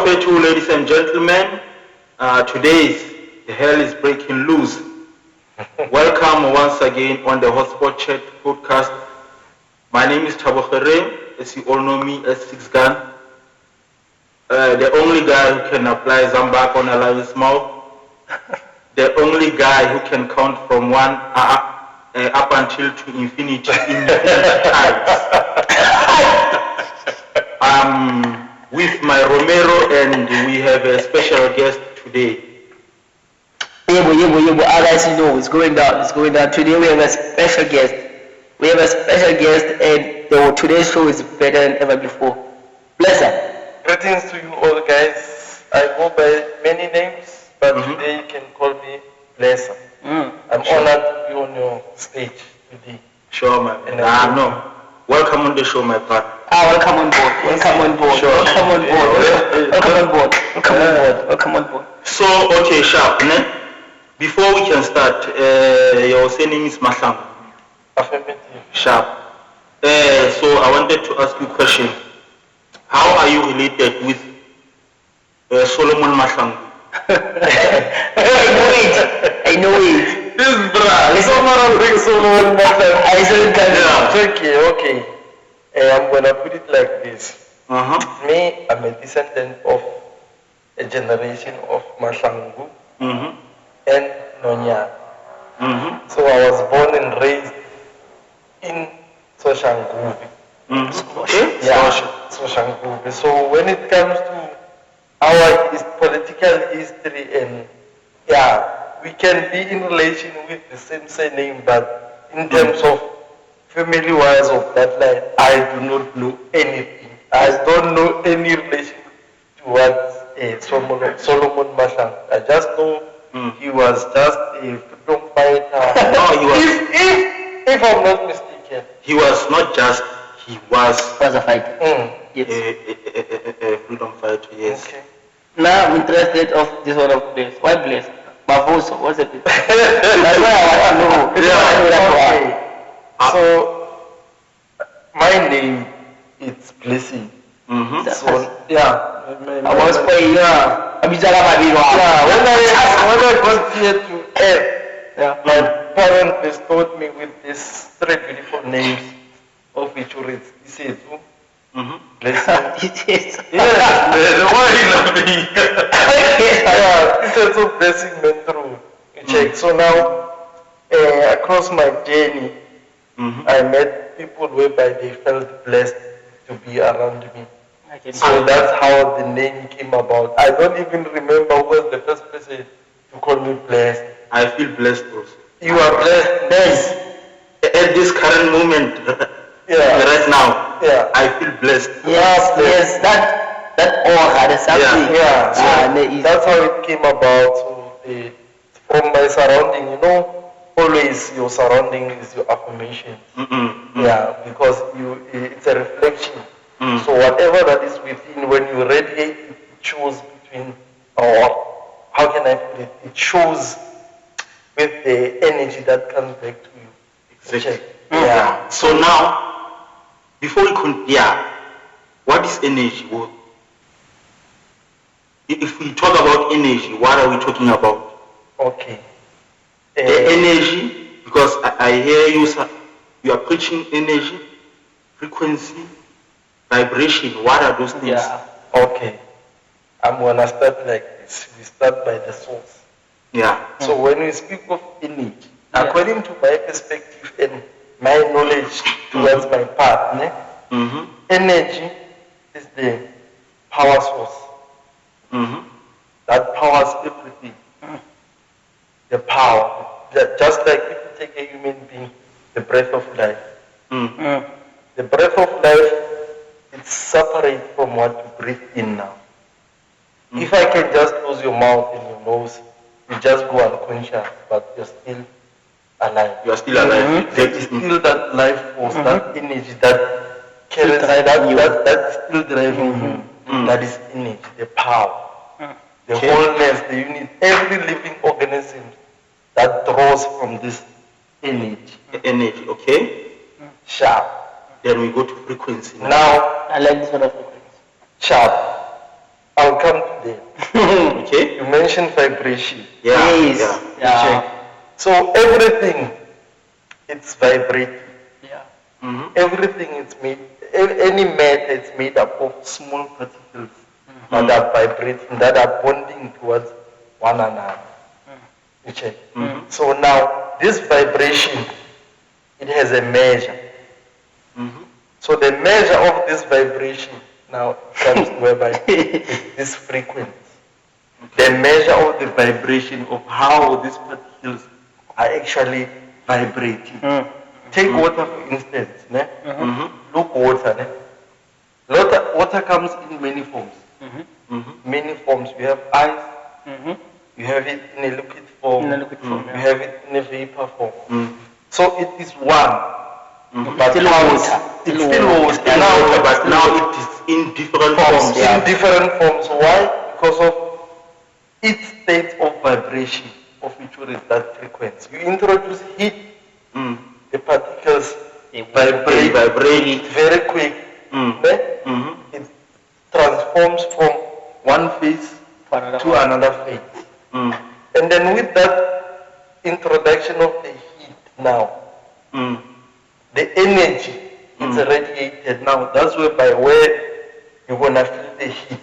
Bafetu, ladies and gentlemen. The hell is breaking loose. Welcome once again on the Hotspot Chat podcast. My name is Thabo Khere, as you all know me as Six Gun. The only guy who can apply Zambak on a lion's mouth. The only guy who can count from one up until to infinity in times. With my Romero, and we have a special guest today. Guys, you know, it's going down. Today we have a special guest. And today's show is better than ever before. Bless her. Greetings to you all, guys. I go by many names, but today you can call me Blesser. I'm honored to be on your stage today. Sure, man. No. Welcome on the show, my partner. Welcome on board. Sure. Welcome on board. So, okay, Sharp. Before we can start, your surname is Mahlangu. Affirmative. Sharp. So I wanted to ask you a question. How are you related with Solomon Mahlangu? I know it. This brother. Solomon Mahlangu. I saw it. Okay. I'm gonna put it like this. Me, I'm a descendant of a generation of Mahlangu and Nonya. So I was born and raised in Soshanguve. Soshanguve. So when it comes to our political history, and we can be in relation with the same surname, but in terms of family-wise of that line, I do not know anything. I don't know any relation towards Solomon Mahlangu. I just know he was just a freedom fighter. No, he was. If I'm not mistaken. He was not just. He was a fighter. Yes. A freedom fighter. Yes. Okay. Now I'm interested of this one of Blaze. Why Blaze? Mavoso, what's it? That's why I want to know. So my name is Blessing. So I was playing. When I got here to Earth, my parents bestowed me with these three beautiful names, of which reads Isetu, Blessing. Yes, the one you love me. Isetu, Blessing, meant through. You check. So now, across my journey, I met people whereby they felt blessed to be around me. So that's how the name came about. I don't even remember who was the first person to call me blessed. I feel blessed also. You are blessed. Yes. At this current moment, right now, I feel blessed. Yes, that aura, something. That's how it came about. So from my surrounding, always your surrounding is your affirmation. Because it's a reflection. So whatever that is within, when you radiate, it shows between, or how can I put it? It shows with the energy that comes back to you. Exactly. So now, before we continue, what is energy? If we talk about energy, what are we talking about? Okay. The energy, because I hear you are preaching energy, frequency, vibration. What are those things? Okay. I'm gonna start like this. We start by the source. So when we speak of energy, according to my perspective and my knowledge towards my partner, energy is the power source. That powers everything. The power. Just like if you take a human being, the breath of life. The breath of life, it's separate from what you breathe in now. If I can just close your mouth and your nose, you just go unconscious, but you're still alive. You are still alive. There is still that life force, that energy that carries that's still driving you. That is energy, the power, the wholeness, the unit, every living organism that draws from this energy. Energy, okay? Sharp. Then we go to frequency. Now, I like this one of frequency. Sharp. I'll come to that. Okay. You mentioned vibration. Yeah. Yes. Yeah. Yeah. Check. So everything, it's vibrating. Yeah. Mm-hmm. Everything is made, any matter is made up of small particles that are vibrating, that are bonding towards one another. You check. So now, this vibration, it has a measure. Mm-hmm. So the measure of this vibration now comes whereby it's this frequency. The measure of the vibration of how these particles are actually vibrating. Take water for instance. Ne? Look water. Ne? Water comes in many forms. Many forms. You have ice. You have it in a liquid form. You have it in a vapor form. So it is one. But Still now water. it's still water. But now it is in different forms. In different forms. Why? Because of its state of vibration, of which is that frequency. You introduce heat, the particles vibrate very quick. It transforms from one phase to another phase. And then with that introduction of the heat now, the energy is radiated now. That's where you're gonna feel the heat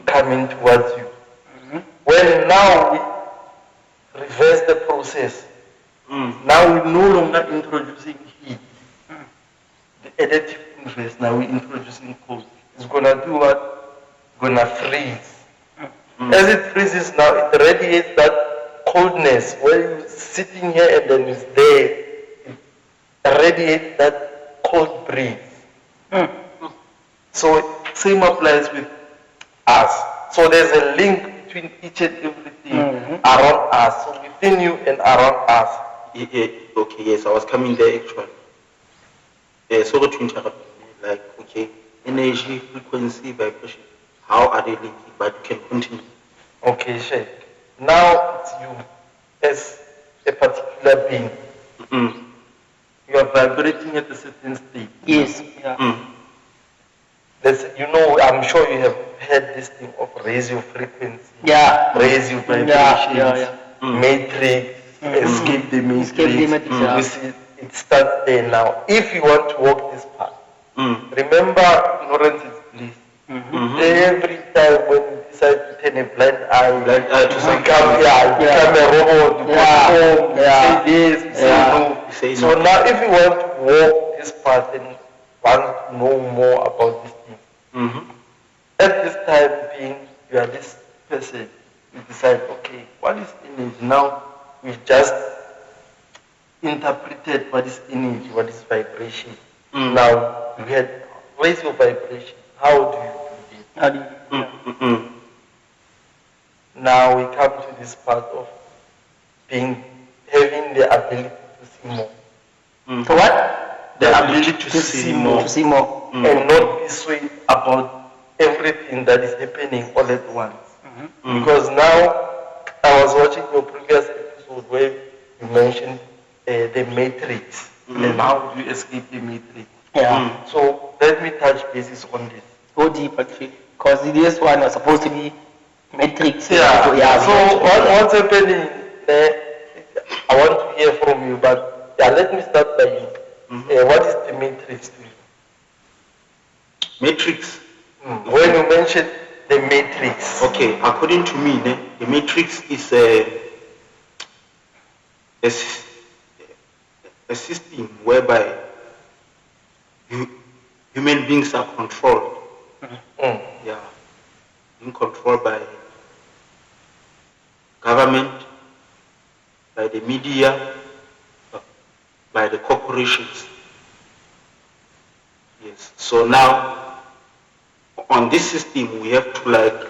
coming towards you. When now we reverse the process, now we're no longer introducing heat. The additive inverse, now we're introducing cold. It's gonna do what? It's gonna freeze. As it freezes now, it radiates that coldness where you're sitting here and then it's there. It radiates that cold breeze. So same applies with us. So there's a link between each and everything around us. So within you and around us. Okay, yes, I was coming there actually. Sorry to interrupt. Like, okay, energy, frequency, vibration. How are they linking? But you can continue. Okay, Sheikh. Now it's you as a particular being. You are vibrating at a certain state. Yes. Yeah. I'm sure you have heard this thing of raise your frequency. Yeah. Raise your vibrations. Yeah. Matrix. Escape the matrix. Escape the matrix, yeah. You see, it starts there now. If you want to walk this path, remember ignorance is bliss. Every time when you decide to turn a blind eye to become a robot, you say this, you say no. So now if you want to walk this path and want to know more about these things, at this time being, you are this person, you decide, okay, what is energy? Now we've just interpreted what is energy, what is vibration. Now you had raise your vibration. How do you do this? How do you? Now we come to this part of having the ability to see more. So what? The ability to see more. To see more. And not be swayed about everything that is happening all at once. Because now I was watching your previous episode where you mentioned the matrix and how do you escape the matrix. Yeah. So let me touch bases on this. Go deep actually, because this one was supposed to be matrix. Yeah. So what's happening there? I want to hear from you, but let me start by you. What is the matrix to you? Matrix. When you mention the matrix. Okay, according to me, the matrix is a system whereby human beings are controlled. Yeah, being controlled by government, by the media, by the corporations. Yes. So now, on this system, we have to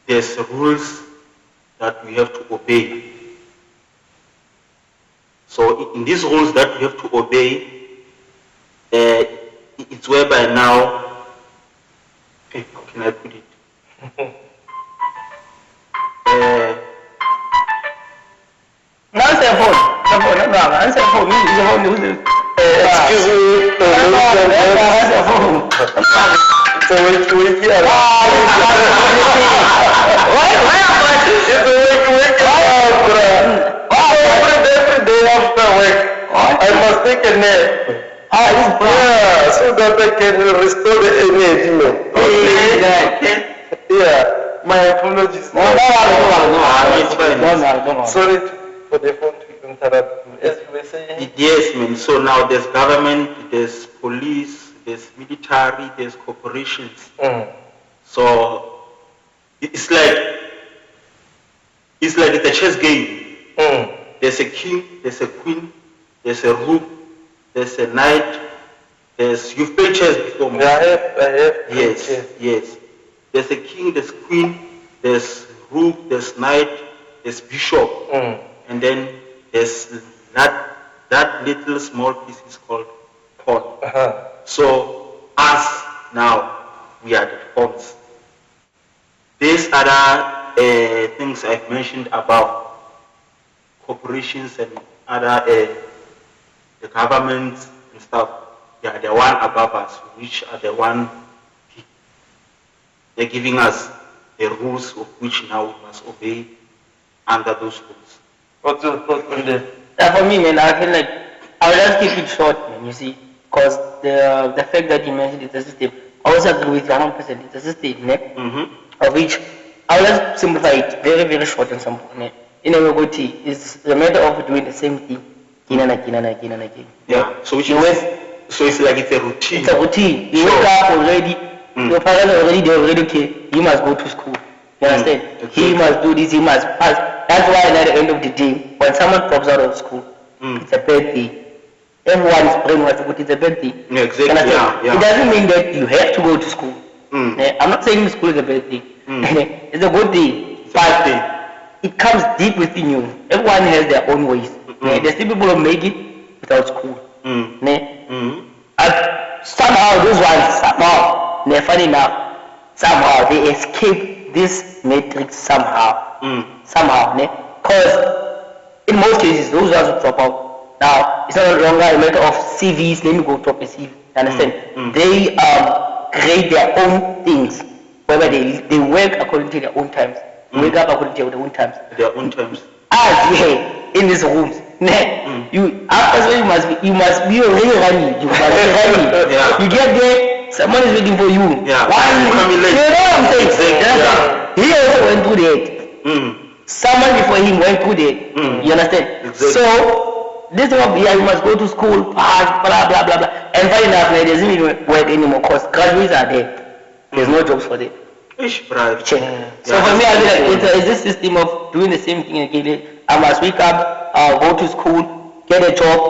there's rules that we have to obey. So in these rules that we have to obey, it's whereby now, how can I put it? Answer your phone. Answer your phone. Use your phone. Excuse me. Answer your phone. So wiki alarm. It's a wiki alarm, bro. Every day after work, I must take a nap. Yeah, so that I can restore the energy. Okay. Yeah, my apologies. No. Sorry for the phone to interrupt you. As you were saying. Yes, man. So now there's government, there's police, there's military, there's corporations. So it's like it's a chess game. There's a king, there's a queen, there's a rook, there's a knight. You've played chess before, man. I have. Yes, Chess. yes. There's a king, there's queen, there's rook, there's knight, there's bishop, and then there's that little small piece is called pawn. So us now, we are the pawns. These other things I've mentioned above, corporations and other the governments and stuff, they are the one above us, which are the one they're giving us the rules of which now we must obey under those rules. What's your thought on that? For me, man, I feel like I'll just keep it short, man, you see, because the fact that you mentioned it's a system, I also agree with you 100%, it's a system, of which I'll just simplify it very, very short and simple. In a Yogoti, it's the matter of doing the same thing again and again. Yeah, so it's like it's a routine. It's a routine. You wake up already, your parents already okay, you must go to school. You understand? He must do this, he must pass. That's why at the end of the day, when someone drops out of school, it's a bad day. Everyone is brainwashed, but it's a bad thing. Yeah, exactly. Yeah. It doesn't mean that you have to go to school. I'm not saying school is a bad thing. It's a good thing. But it comes deep within you. Everyone has their own ways. There's still people who make it without school. Somehow those ones, funny enough, somehow they escape this matrix somehow. Because in most cases, those ones who drop out, now it's no longer a matter of CVs, let me go drop a CV. Understand? They create their own things, whereby they work according to their own times, wake up according to their own times. As in these rooms, you after you must be already running. You must be running. You get there, someone is waiting for you. Yeah. Why you know what I'm saying? Exactly. He also went through that. Someone before him went through that. You understand? Exactly. So this one, you must go to school, blah blah blah blah. And funny enough, it doesn't even work anymore because graduates are there. There's no jobs for them. So for me, I feel like it's this system of doing the same thing again. I must wake up, go to school, get a job,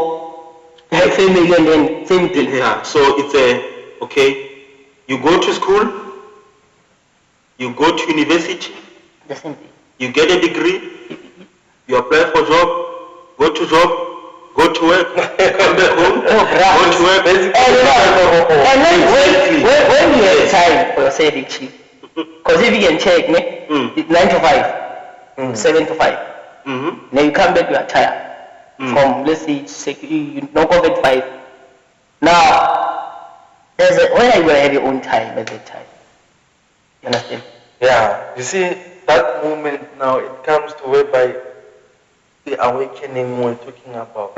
have family, and then same thing. Yeah. So it's you go to school, you go to university, The same thing. you get a degree, you apply for job, go to job, go to work, come back home, go to work. And when you have time for your saving chief, because if you can check, it's 9 to 5, 7 to 5. Now you come back, you are tired. From, let's say, you knock off at 5. Now, when are you going to have your own time at that time? You understand? Yeah, you see, that moment now, it comes to whereby the awakening we're talking about.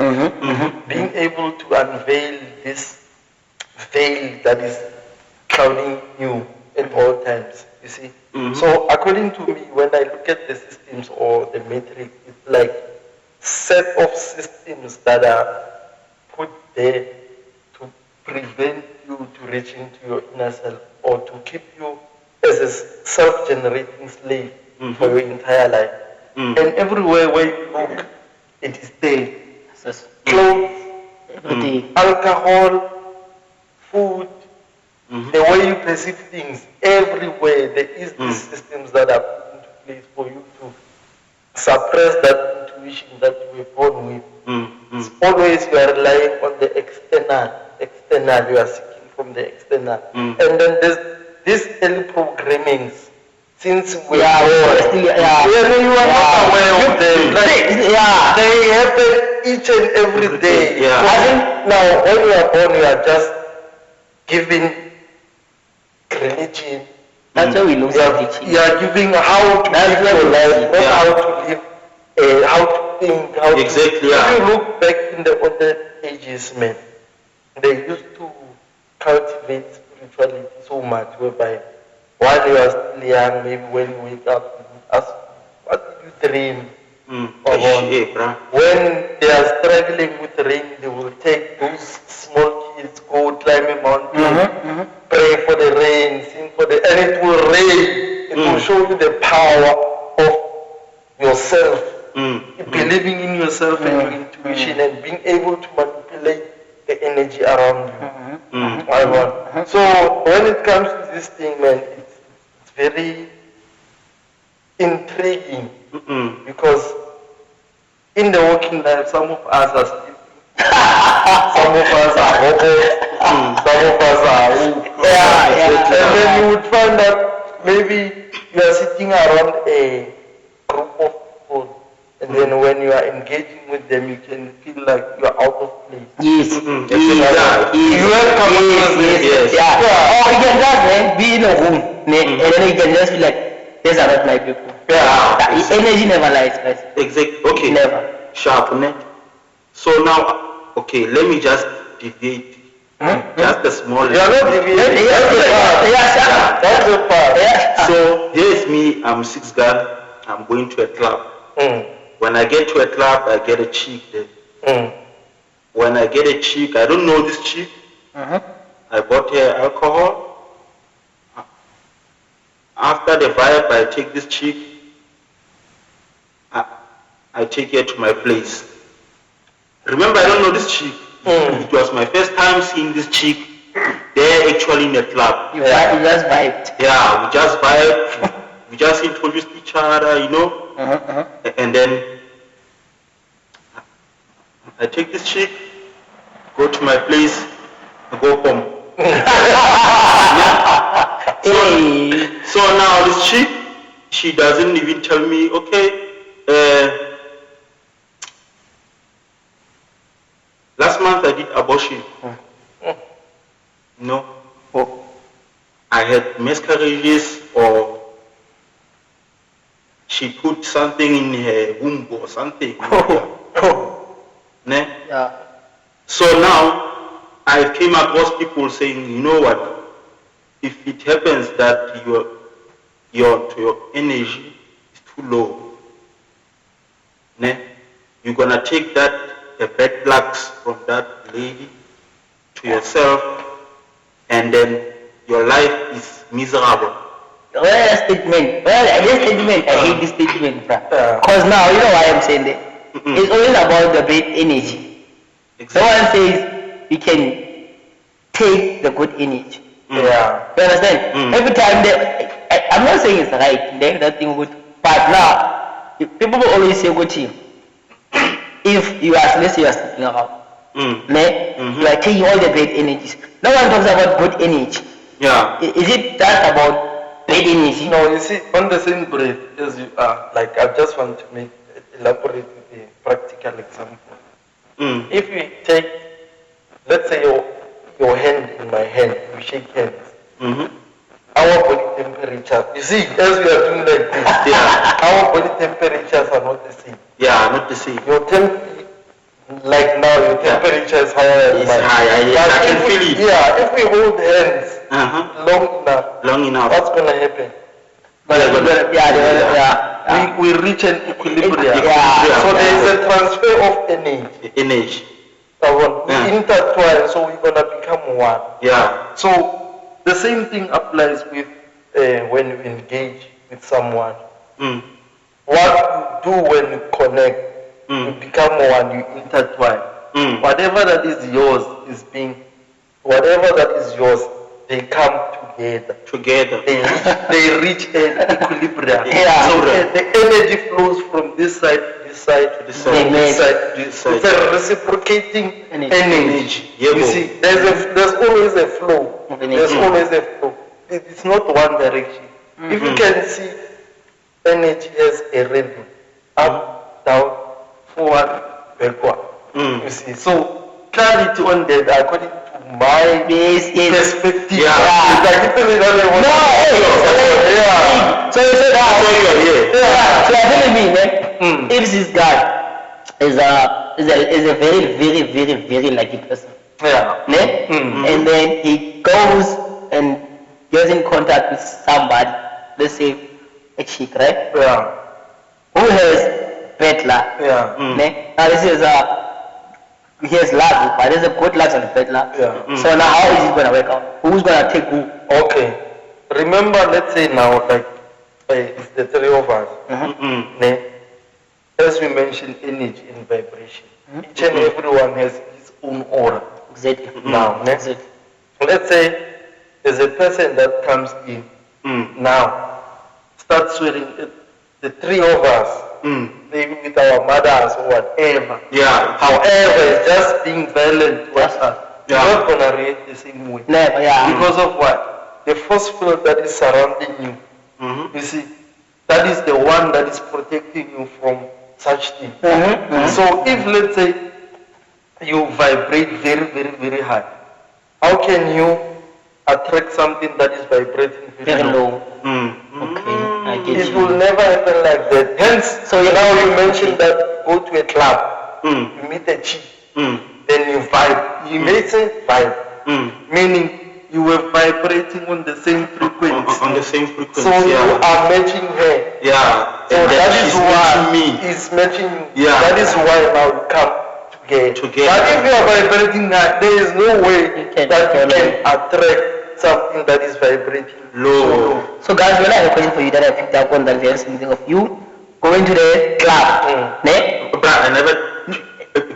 Being able to unveil this veil that is clouding you at all times, you see. So according to me, when I look at the systems or the matrix, it's like set of systems that are put there to prevent you to reach into your inner self or to keep you as a self-generating slave for your entire life. And everywhere where you look, it is there. Clothes, alcohol, food, the way you perceive things, everywhere there is these systems that are put into place for you to suppress that intuition that you were born with. It's always you are relying on the external, you are seeking from the external. And then there's these early programmings, since we are born, you are not aware of them. They happen each and every day. I think now when you are born, you are just given religion. That's why we lose teaching. You are giving how to live your life, not how to live, how to think, how Exactly, to... yeah. If you look back in the older ages, man, they used to cultivate spirituality so much, whereby while you are still young, maybe when you wake up, you would ask, what did you dream? When they are struggling with rain, they will take those small kids, go climb a mountain, pray for the rain, sing for the, and it will rain. It will show you the power of yourself, believing in yourself and your intuition, and being able to manipulate the energy around you. So when it comes to this thing, man, it's very intriguing because in the working life, some of us are still, some of us are robots, some of us are, and then you would find that maybe you are sitting around a group of people, and then when you are engaging with them, you can feel like you are out of place. Yes. You have come across this. Yeah. Or you can just be in a room, and then you can just feel like, these are not my people. Yeah. Energy never lies, guys. Exactly. Okay. Never. Sharp, ne? So now, okay, let me just deviate. Just a small. You are not deviating. That's the part. So here's me. I'm 6 guy. I'm going to a club. When I get to a club, I get a chick there. When I get a chick, I don't know this chick. I bought her alcohol. After the vibe, I take this chick. I take her to my place. Remember, I don't know this chick. It was my first time seeing this chick there actually in a club. You just vibed. Yeah, we just vibed. We just introduced each other, you know. And then I take this chick, go to my place, I go home. So now this chick, she doesn't even tell me, okay, last month I did abortion. No. I had miscarriages, or she put something in her womb or something. Ne? Yeah. So now I came across people saying, you know what, if it happens that your energy is too low, ne? You're gonna take that the bad lucks from that lady to yourself, and then your life is miserable. Well, this statement, I hate this statement, bro. Because now, you know why I'm saying that? It's always about the bad energy. Exactly. No one says you can take the good energy. Yeah. You understand? Every time I'm not saying it's right, there's nothing good. But now, people will always say good to you. If you are, let's say you are sleeping around, you are taking all the bad energies. No one talks about good energy. Yeah. Is it that about bad energy? No, you see, on the same breath as you are, like I just want to elaborate with a practical example. If we take, let's say your hand in my hand, we shake hands. Our body temperature, you see, as we are doing like this, our body temperatures are not the same. Yeah, not the same. Your like now, your temperature is higher than mine. Higher. I can feel it. Yeah, if we hold hands long enough, what's going to happen? We reach an equilibrium. So there is a transfer of energy. We intertwine, so we're going to become one. Yeah. So the same thing applies with when you engage with someone. What you do when you connect, you become one, you intertwine. Whatever that is yours they come together. They reach an equilibrium. So the energy flows from this side to this side to this side to this side to this side. It's a reciprocating energy. You see, there's always a flow. There's always a flow. It's not one direction. If you can see energy as a rhythm, up, down, forward, backward. You see, so clarity on that, according to my Yes. perspective. Yeah. It's like literally not even- No, Yeah. So you said That's that. why you are here. So you're telling me, man, if this guy is a very lucky person, Yeah. ne? And then he goes and gets in contact with somebody, let's say a chick, right? Yeah. Who has bad luck. Yeah. Ne? Now this is he has luck, but there's a good luck and a bad luck. Yeah. So now how is it gonna work out? Who's gonna take who? Okay. Remember, let's say now, like, it's the three of us. Ne? As we mentioned, energy and vibration. Each and everyone has his own aura. Exactly. Now, ne? Exactly. Let's say there's a person that comes in now, starts swearing at the three of us, maybe with our mothers or whatever. Yeah. However, it's just being violent towards us. Yeah. You're not gonna react the same way. Never, yeah. Because of what? The force field that is surrounding you. You see, that is the one that is protecting you from such things. So if, let's say, you vibrate very high, how can you attract something that is vibrating Very very low? low. Okay, I get It you. will never happen like that. Hence, So now you mentioned that go to a club, you meet a chick, then you vibe. You may say vibe, meaning you were vibrating on the same frequency. On the same frequency. So you are matching her. Yeah. So And then that is she's why matching me. it's matching you. Yeah. That is why now you come together. But if you are vibrating high, there is no way can that you follow. can attract something that is vibrating Low. So guys, when I have a question for you that I picked up on that very same thing of you going to the club, ne? But I never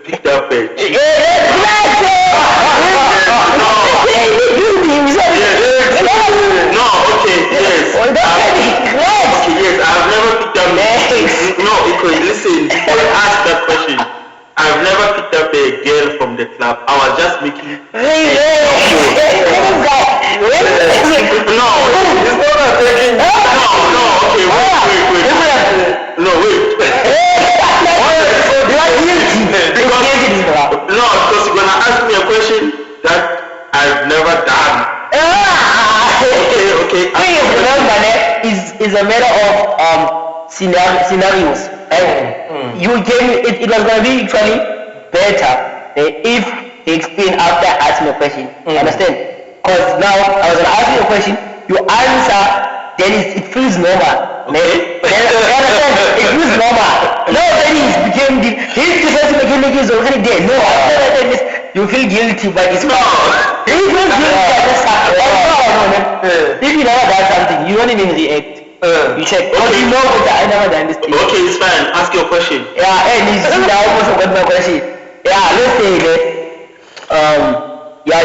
picked up a chick. No, okay, yes. Okay, yes, I've never picked up. No, because listen, before you ask that question, I've never picked up a girl from the club. I was just making. No, It's not attacking you. no, okay, wait. No, wait. No, because you're gonna ask me a question that I've never done. Okay. Remember, is a matter of scenarios. Right? You gave it was gonna be actually better if they explain after asking a question. Understand? Because now I was gonna ask you a question, you answer, then it feels normal. Okay. Understand? It feels normal. Now then it became his defense mechanism is already there. No, after that you feel guilty, but it's No. you feel guilty by the fact. If you never done something, you don't even react. You check. Because you know that I never done this thing. Okay, it's fine. Ask your question. Yeah, and you see I almost forgot my question. Yeah, let's say that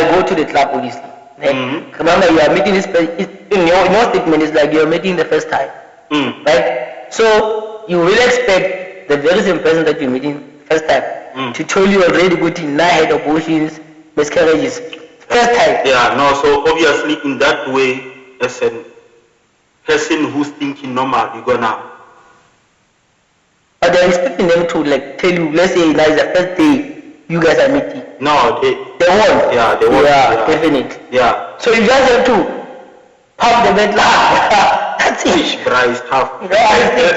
you go to the club obviously. Remember you are meeting this person in your statement is like you are meeting the first time. Right? So you will expect the very same person that you're meeting first time to tell you already good in night abortions, miscarriages. First time. Yeah, no, so obviously in that way, as a person who's thinking normal, you're gonna. But they're expecting them to like tell you, let's say that is the first day you guys are meeting. No, They won't. Yeah, they won't. Yeah, definitely. Yeah. So you just have to pump the bed laugh. That's it. Bra is tough. That's it.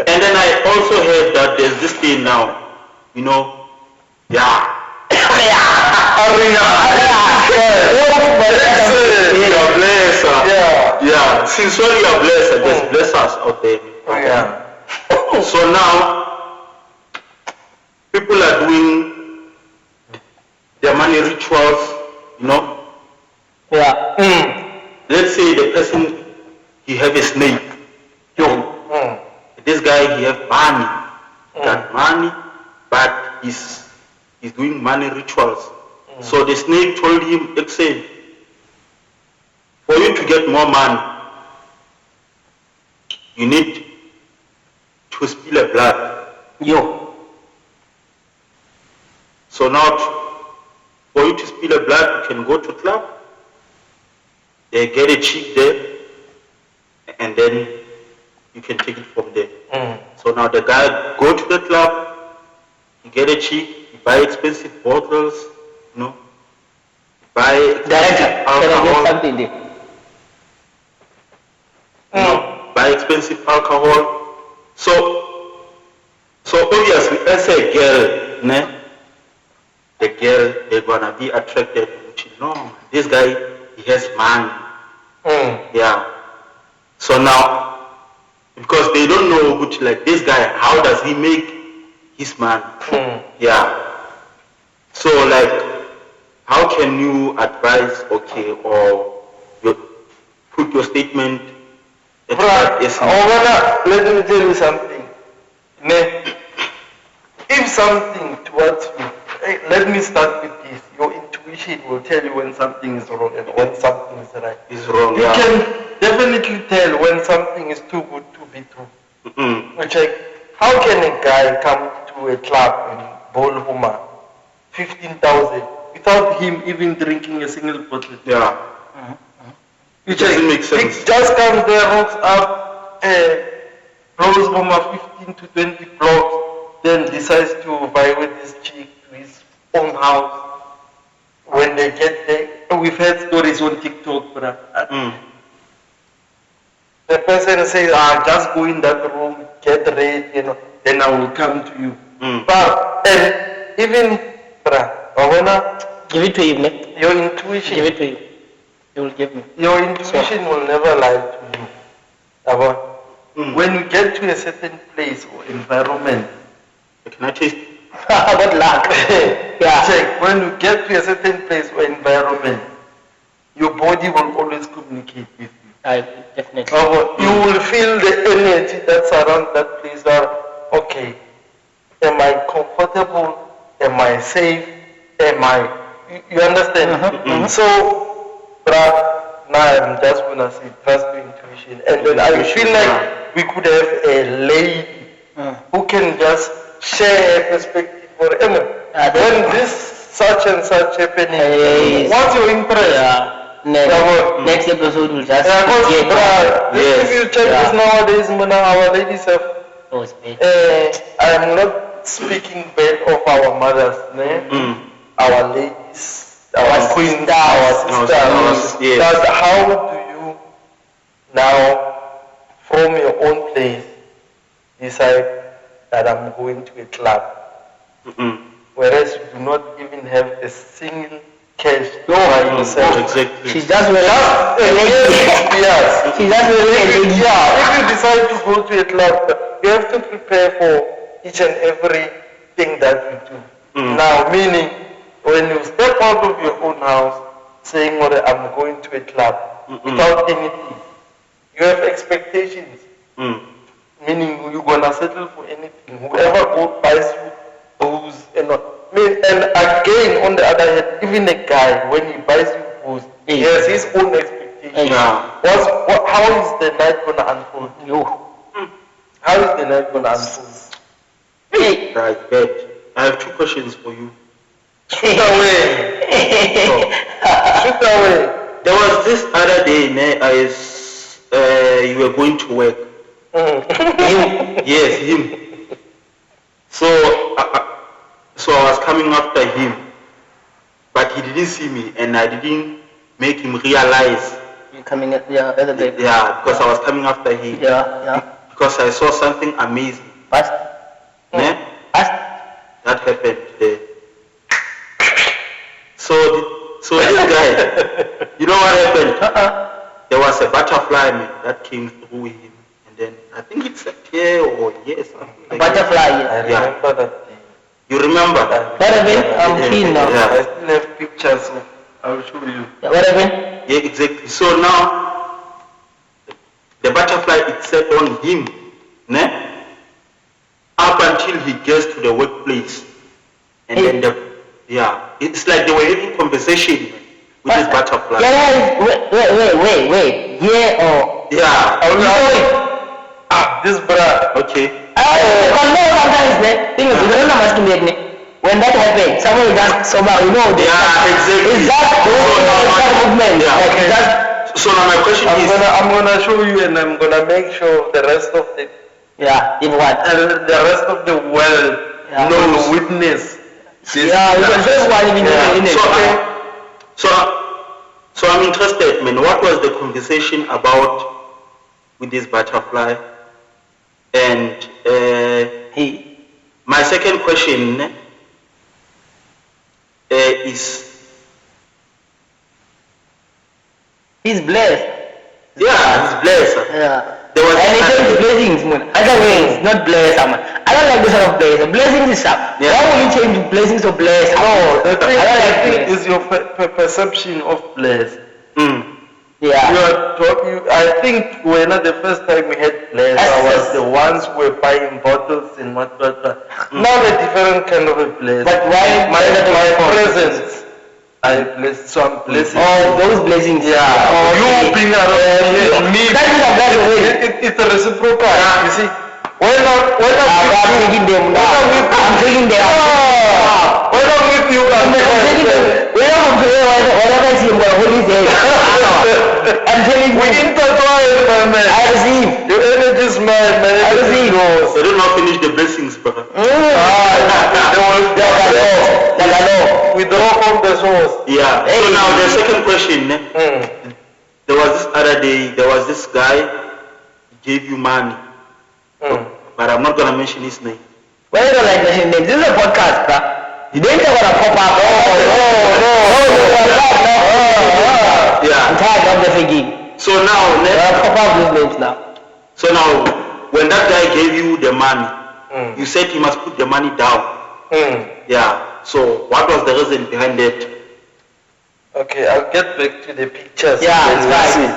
And then I also heard that there's this thing now, you're blessed. Yeah. Since when you are blessed, there's blessers out there. Yeah. So now, people are doing their money rituals, Yeah. Let's say the person, he have a snake. This guy, he have money. Got money, but he's doing money rituals. So the snake told him, say, for you to get more money, you need to spill a blood. Yo. So now, for you to spill a blood, you can go to club, they get a chick there, and then you can take it from there. So now the guy go to the club, he get a chick, he buy expensive bottles, buy Director, can I get alcohol. something there? Buy expensive alcohol. So obviously, as a girl, the girl they're gonna be attracted to. No, this guy he has money. Yeah. So now, because they don't know which like this guy, how does he make his money? Yeah. So like, how can you advise, okay, or you put your statement? Let me tell you something. If something towards you, let me start with this. Your intuition will tell you when something is wrong and when something is right. Is wrong. You can definitely tell when something is too good to be true. Which how can a guy come to a club in Bolhoma, 15,000, without him even drinking a single bottle? Yeah. Which doesn't make sense. He just comes there, rocks up, blows Boma 15 to 20 blocks, then decides to vibe with this chick to his own house. When they get there, we've heard stories on TikTok, bruh. The person says, just go in that room, get ready, then I will come to you. But, and even, bruh, Give it to him, your intuition. Give it to him. He will give me. Your intuition will never lie to you. When you get to a certain place or environment, Can I taste? Good luck. Yeah. check, when you get to a certain place or environment, your body will always communicate with you. Definitely. You will feel the energy that's around that place. Okay, am I comfortable? Am I safe? You understand? So, now I'm just gonna say trust your intuition, and then I feel like we could have a lady who can just share a perspective for when this such and such happening. What's your interest? Next episode will just if you check this nowadays, our ladies have. I'm not speaking bad of our mothers, our ladies. Our queen, our sisters. Yes. How do you now, from your own place, decide that I'm going to a club, whereas you do not even have a single cash by yourself? Exactly. She's just Yes. She's just If you decide to go to a club, you have to prepare for each and everything that you do. Now, meaning, when you step out of your own house saying, I'm going to a club, without anything, you have expectations. Meaning you're going to settle for anything. Whoever buys you booze. And again, on the other hand, even a guy, when he buys you booze, he has his own expectations. How is the night going to unfold? How is the night going to unfold? Right, good. I have two questions for you. Shoot away. Shoot away. There was this other day, you were going to work. Yes, him. So I was coming after him, but he didn't see me, and I didn't make him realize. You're coming at the other day. Yeah, because I was coming after him. Yeah. Because I saw something amazing. What? That happened today. So this guy, you know what happened? There was a butterfly that came through him, and then I think it's a tear or yes. Butterfly. I remember that day. You remember? What happened? I'm keen now. Yeah. I still have pictures, so I'll show you. What happened? Yeah, exactly. So now the butterfly it set on him, up until he gets to the workplace, and then it's like they were having conversation with this butterfly. Wait. Yeah. This brother. Okay. When that happened, someone just exactly. It's that movement. Okay. So now my question is, I'm gonna show you, and I'm gonna make sure the rest of the the rest of the world knows witness. You can just one even in it. So So I'm interested, man. What was the conversation about with this butterfly? And my second question is. He's blessed. Yeah, he's blessed. Yeah. There was And he takes blessings, man. Otherwise, not blessed, man. I don't like this sort of blessing. Blessings is up. Yeah. Why will you change blessings to blessed? No, the thing I don't I like think blessed. is your perception of blessed. Yeah. I think when the first time we had blessed, I was the ones who were buying bottles and what. Now a different kind of a blessed. But why? My presence. I bless, so I'm blessing. Oh, those blessings. Yeah. Oh, You being around me. That is a bad way. It's a reciprocal. You see, when I'm taking them now. I'm taking them. When I'm with you, I'm taking them. When I'm doing whatever I see, I'm going to hold his head. I'm telling you. We intertwine, my man. I receive. Your energy is mine, man. I receive. They don't not finish the blessings, brother. We draw from the source. Yeah. So now the second question. There was this other day. There was this guy. He gave you money, but I'm not gonna mention his name. Why you don't like mentioning names? This is a podcast, bro. You didn't say what a pop up. Yeah. I'm tired of the thinking. So now, Pop up these names now. so now, when that guy gave you the money, you said he must put the money down. Yeah. So what was the reason behind that? Okay, I'll get back to the pictures. Yeah, it's fine.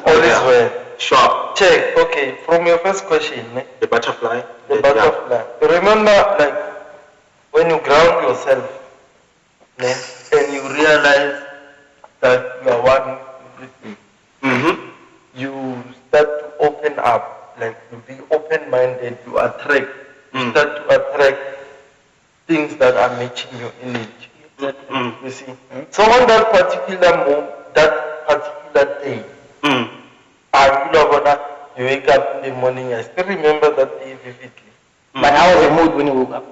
All is well. Sure. Check. Okay, from your first question, The butterfly. the butterfly. Remember, like when you ground yourself, and you realize that you are one with everything, you start to open up, like you be open-minded, you attract, you start to attract things that are matching your energy. You see. So on that particular moment, that particular day, you wake up in the morning. I still remember that day vividly. But how was your mood when you woke up?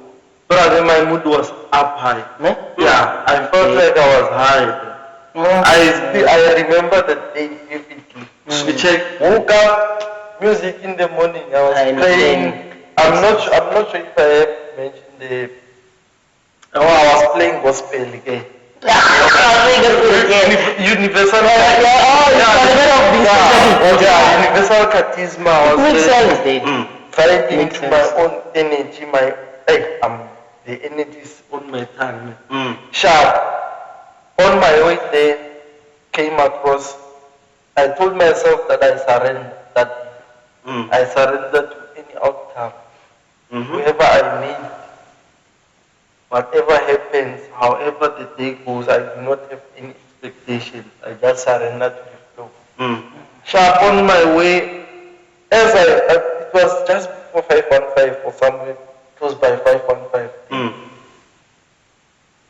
Brother, my mood was up high. Yeah, I felt like I was high. I remember the day vividly. You check, woke up, music in the morning. I was playing. I'm not sure if I have mentioned the. Oh, I was playing gospel again. Universal. Universal charisma. I was fighting into my own energy. The energy is on my tongue. Sharp. On my way there, came across. I told myself that I surrender. That I surrender to any outcome. Whoever I meet. Whatever happens, however the day goes, I do not have any expectations. I just surrender to the flow. Sharp on my way, it was just before 5:15 or somewhere close by 5:15.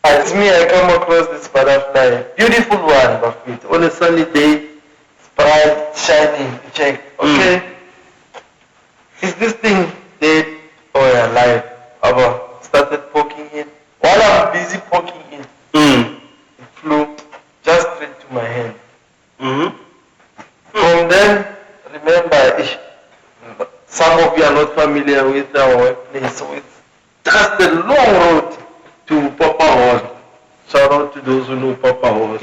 As me, I come across this butterfly, beautiful one, but on a sunny day, it's bright, shining. Check, okay? Is this thing dead or alive? Started poking it. While I'm busy poking it, it flew just straight to my hand. From then, remember, some of you are not familiar with our workplace, so it's just a long road to Papa Hall. Shout out to those who know Papa Hall.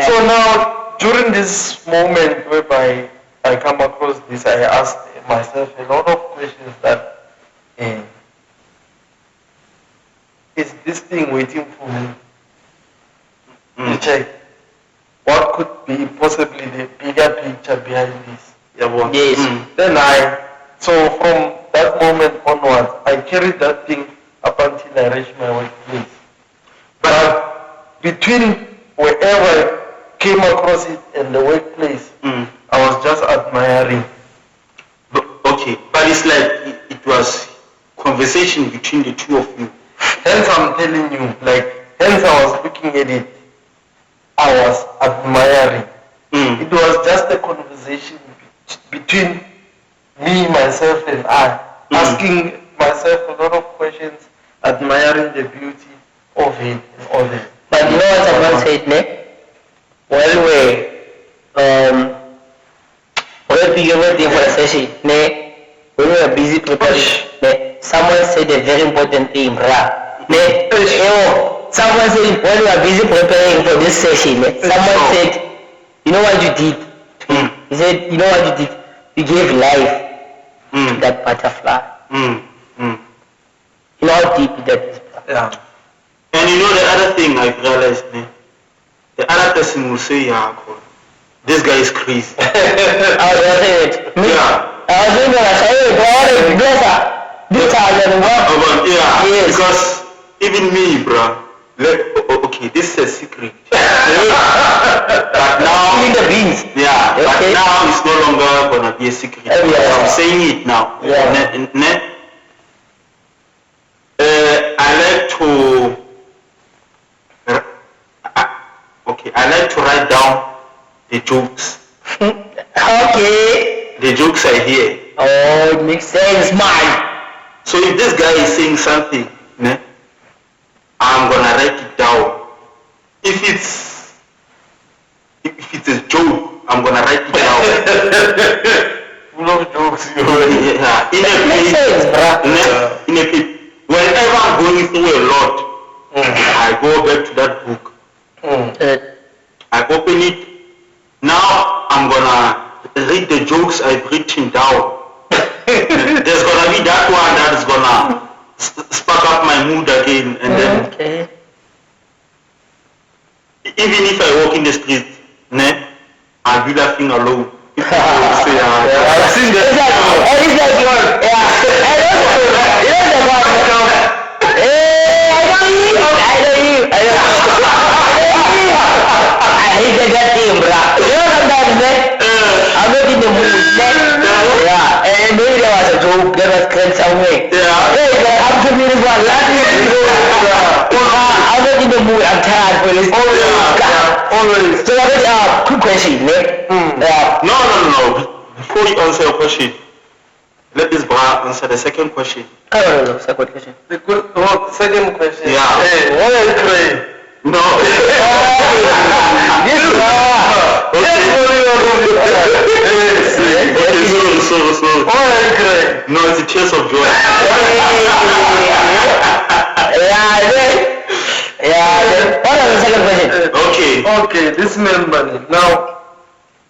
So now, during this moment whereby I come across this, I asked myself a lot of questions that is this thing waiting for me to check what could be possibly the bigger picture behind this. Yes. Then so from that moment onwards, I carried that thing up until I reached my workplace. But between wherever I came across it and the workplace, I was just admiring. Okay, but it's like it was conversation between the two of you. Hence I'm telling you, hence I was looking at it, I was admiring. It was just a conversation between me, myself, and I, asking myself a lot of questions, admiring the beauty of it and all that. But you know what someone said, ne? While we're waiting for the session, ne? When we were busy preparing, ne? Someone said a very important thing, bruh. Ne? Someone said when we were busy preparing for this session, ne? Someone said, you know what you did? He said, you know what you did? You gave life to that butterfly. You know how deep that is, bruh? Yeah. And you know the other thing I've realized, ne? The other person will say, yeah, God, this guy is crazy. I was saying it. Me? Yeah. I was saying that I said, hey, bro, bless her. This her and what? Yeah, Yes. because even me, bruh, okay, this is a secret. But now, Eat the beans. yeah, Okay. but now it's no longer gonna be a secret. Oh, yeah. I'm saying it now. Yeah. I like to write down the jokes. Okay. The jokes I hear. Oh, it makes sense, man. So if this guy is saying something, ne, I'm gonna write it down. If it's a joke, I'm gonna write it down. Full of jokes, you Yeah, It makes sense, bruh. Whenever I'm going through a lot, I go back to that book. I open it. Now I'm gonna read the jokes I've written down. There's gonna be that one that is gonna spark up my mood again, and then Okay. even if I walk in the street, ne, I'll be laughing alone. People will say, I've seen that. It's like yours. Yeah. I know the one. Hey, I know you. I hate that thing, bruh. You know sometimes, man, I'm not in the mood, man. Yeah. And maybe there was a joke that was created somewhere. Yeah. Hey, I'm too beautiful. I'm laughing. I'm not in the mood. I'm tired for this. Always. So that is quick question, man. No. Before you answer your question, let this bra answer the second question. No. Second question. Second question. Yeah. Hey, why are you crying? No. Slow. Why are you crying? No, it's a tears of joy. Yeah. What was the second question? Okay. This man money. Now,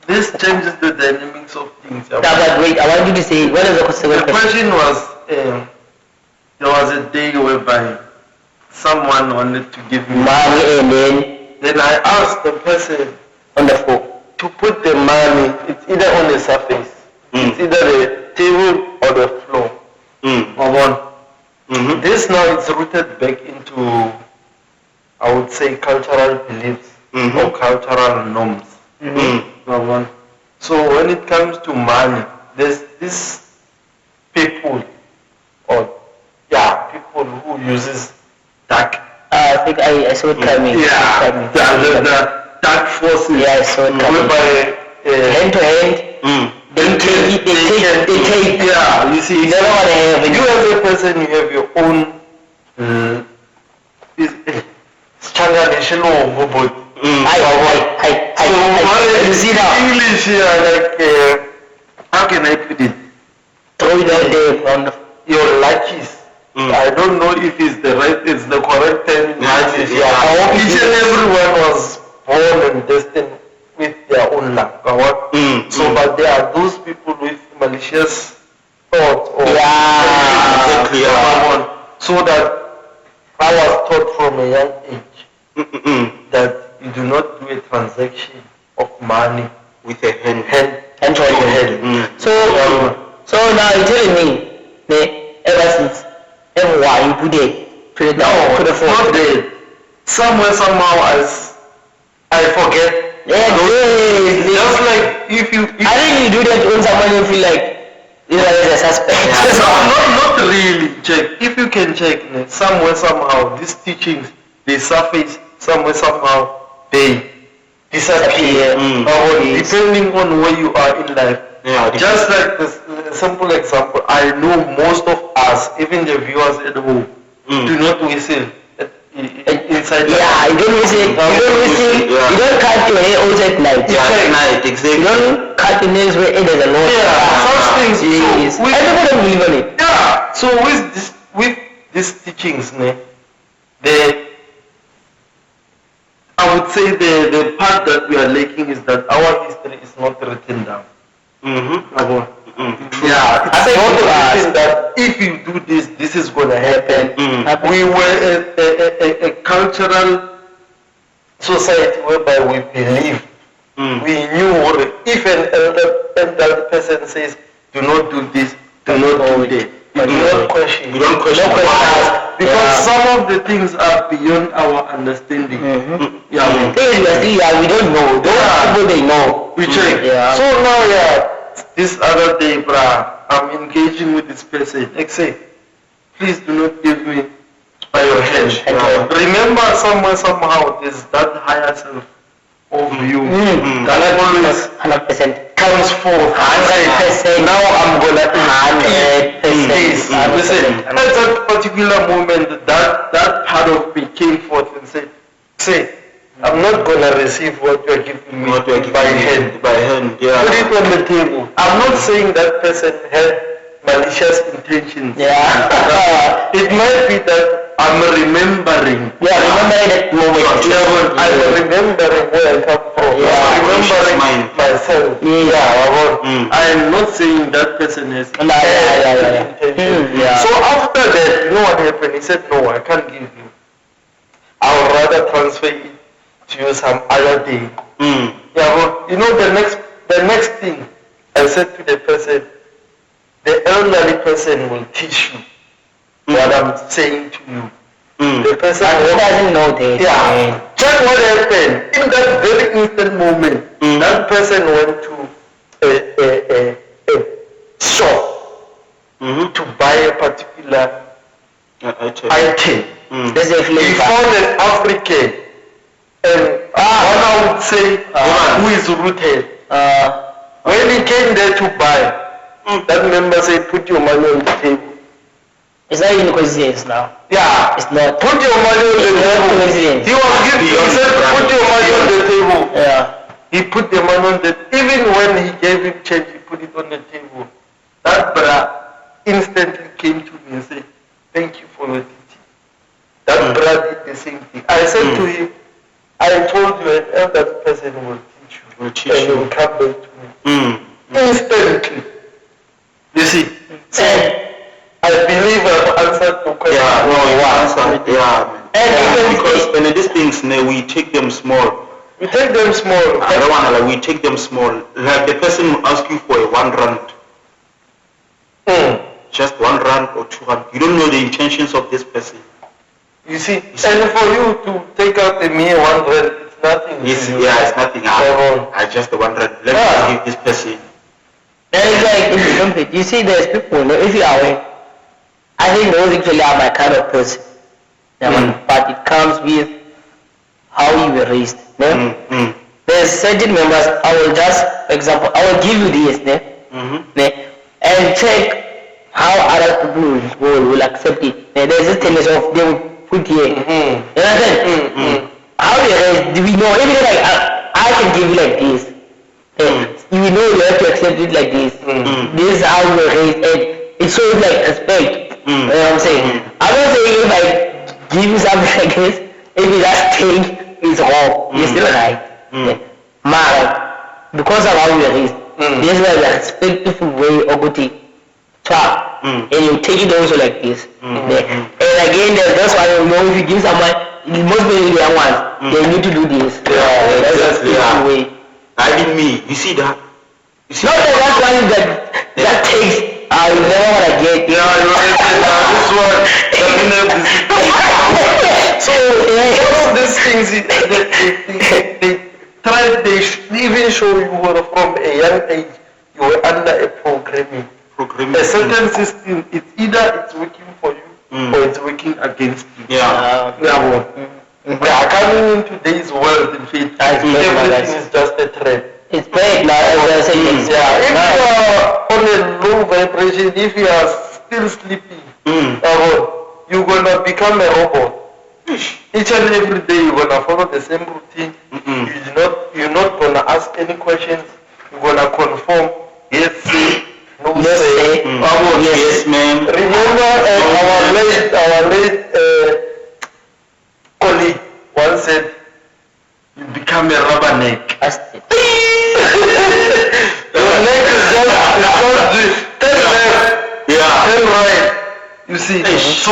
this changes the dynamics of things. But wait, I want you to say, what is the second The question? question was, there was a day whereby someone wanted to give me Money and Then I asked the person on the phone. to put the money, it's either on the surface, it's either the table or the floor. This now is rooted back into, I would say, cultural beliefs or cultural norms. So when it comes to money, there's this people people who uses dark. I think I saw it coming. The dark forces. Yeah, I saw it coming. Whereby Hand to hand, they take. Yeah, you see, You never want to have it. you as a person, you have your own You see now? English here, like how can I put it? Throw it out there on the Your luckies. I don't know if it's the correct term. Luckies, Each and everyone was born and destined with their own luck. So, but there are those people with malicious thoughts or so that I was taught from a young age that you do not do a transaction of money With a hand. hand to hand. So now you're telling me, ever since everyone you put it to the No, to the it's phone. not there. Somewhere, somehow, I forget. Just like if you. I think you do that when someone you feel like is a suspect. Not really. Check. If you can check, somewhere, somehow, these teachings, they surface. Somewhere, somehow, they disappear. Disappear. Depending on where you are in life, Yeah, Just like this simple example, I know most of us, even the viewers at home, do not whistle inside. Yeah, you don't whistle. You don't whistle. Yeah. You don't cut your hair also at night. Yeah, at night, exactly. You don't cut your nails where there's a lot. Yeah, such things. Yes. So And people don't believe on it. yeah. So with these teachings, I would say the part that we are lacking is that our history is not written down. Yeah, it's not written that if you do this, this is going to happen. We were a cultural society whereby we believe. We knew if an elder person says, do not do this, do not do that. You do not question. You don't question. Because some of the things are beyond our understanding. Yeah, we don't know. Those people, they know. we check. Yeah. So now, this other day, I'm engaging with this person. Like say, please do not give me by your hand. Remember, somehow, there's that higher self of you that always 100%. comes forth. 100%. Now I'm gonna 100%. Listen, at that particular moment, that part of me came forth and said, say, I'm not gonna receive what you're giving me by hand. By hand, yeah. Put it on the table. I'm not saying that person had malicious intentions. Yeah. It might be that I'm remembering. Yeah, remembering that moment. I'm remembering where I come from. Yeah. I'm remembering myself. Yeah. I'm not saying that person has intentions. Yeah. So after that, you know what happened? He said, no, I can't give you. I would rather transfer it to you some other day. Yeah, but you know the next thing I said to the person, the elderly person will teach you what I'm saying to you. The person doesn't know that. Yeah. Check what happened. In that very instant moment, that person went to a shop to buy a particular item. He found an African, and one I would say who is rooted. When he came there to buy, that member said, put your money on the table. It's not even coincidence now. Yeah. It's not. Put your money on the table. Coincidence. He said, put your money on the table. Yeah. He put the money on the table. Even when he gave him change, he put it on the table. That brother instantly came to me and said, thank you for your teaching. That brother did the same thing. I said to him, I told you an elder person will teach you. And he will come back to me. Instantly. You see? So, I believe I've answered your question. And even because when these things, we take them small. We take them small. I don't want to we take them small. Like the person will ask you for a 1 rand. Just 1 rand or 2 rand. You don't know the intentions of this person. You see, and for you to take out a mere 1 rand, it's nothing. It's nothing. I just the 1 rand. Let me give this person. And it's like, you see, there's people, if you are aware, I think those actually are my kind of person. But it comes with how you were raised. There's certain members, I will just, for example, I will give you this, and check how other people will accept it. There's this tendency of they will put here. You understand? How they raised, do we know? Even like, I can give you like this. You know you have to accept it like this. This is how you were raised, and it shows like respect. You know what I'm saying? I'm not saying if I give you something like this, if you just think it's wrong, you're still right. But because of how you were raised, this is a respectful way of putting trap, and you take it also like this. And again, there's just why you know if you give someone, most people young ones, they need to do this. That's the way. Even me, you see that? You see not that one that takes. I will never want to get. Yeah, you this one. So all of these things, they even show you were from a young age. You were under a programming. A certain system. It's either it's working for you or it's working against you. Coming in today's world, in fact, everything is just a threat. It's bad now, as I said. It's Yeah, if bad. you are on a low vibration, if you are still sleeping, you're gonna become a robot. Each and every day you're gonna follow the same routine. You're not gonna ask any questions. You're gonna conform. Yes, say, no Yes, say. say. Yes, ma'am. Remember, our late colleague once said, "You become a rubberneck." That's it. Your neck is just turn left, Yeah. turn right. You see, so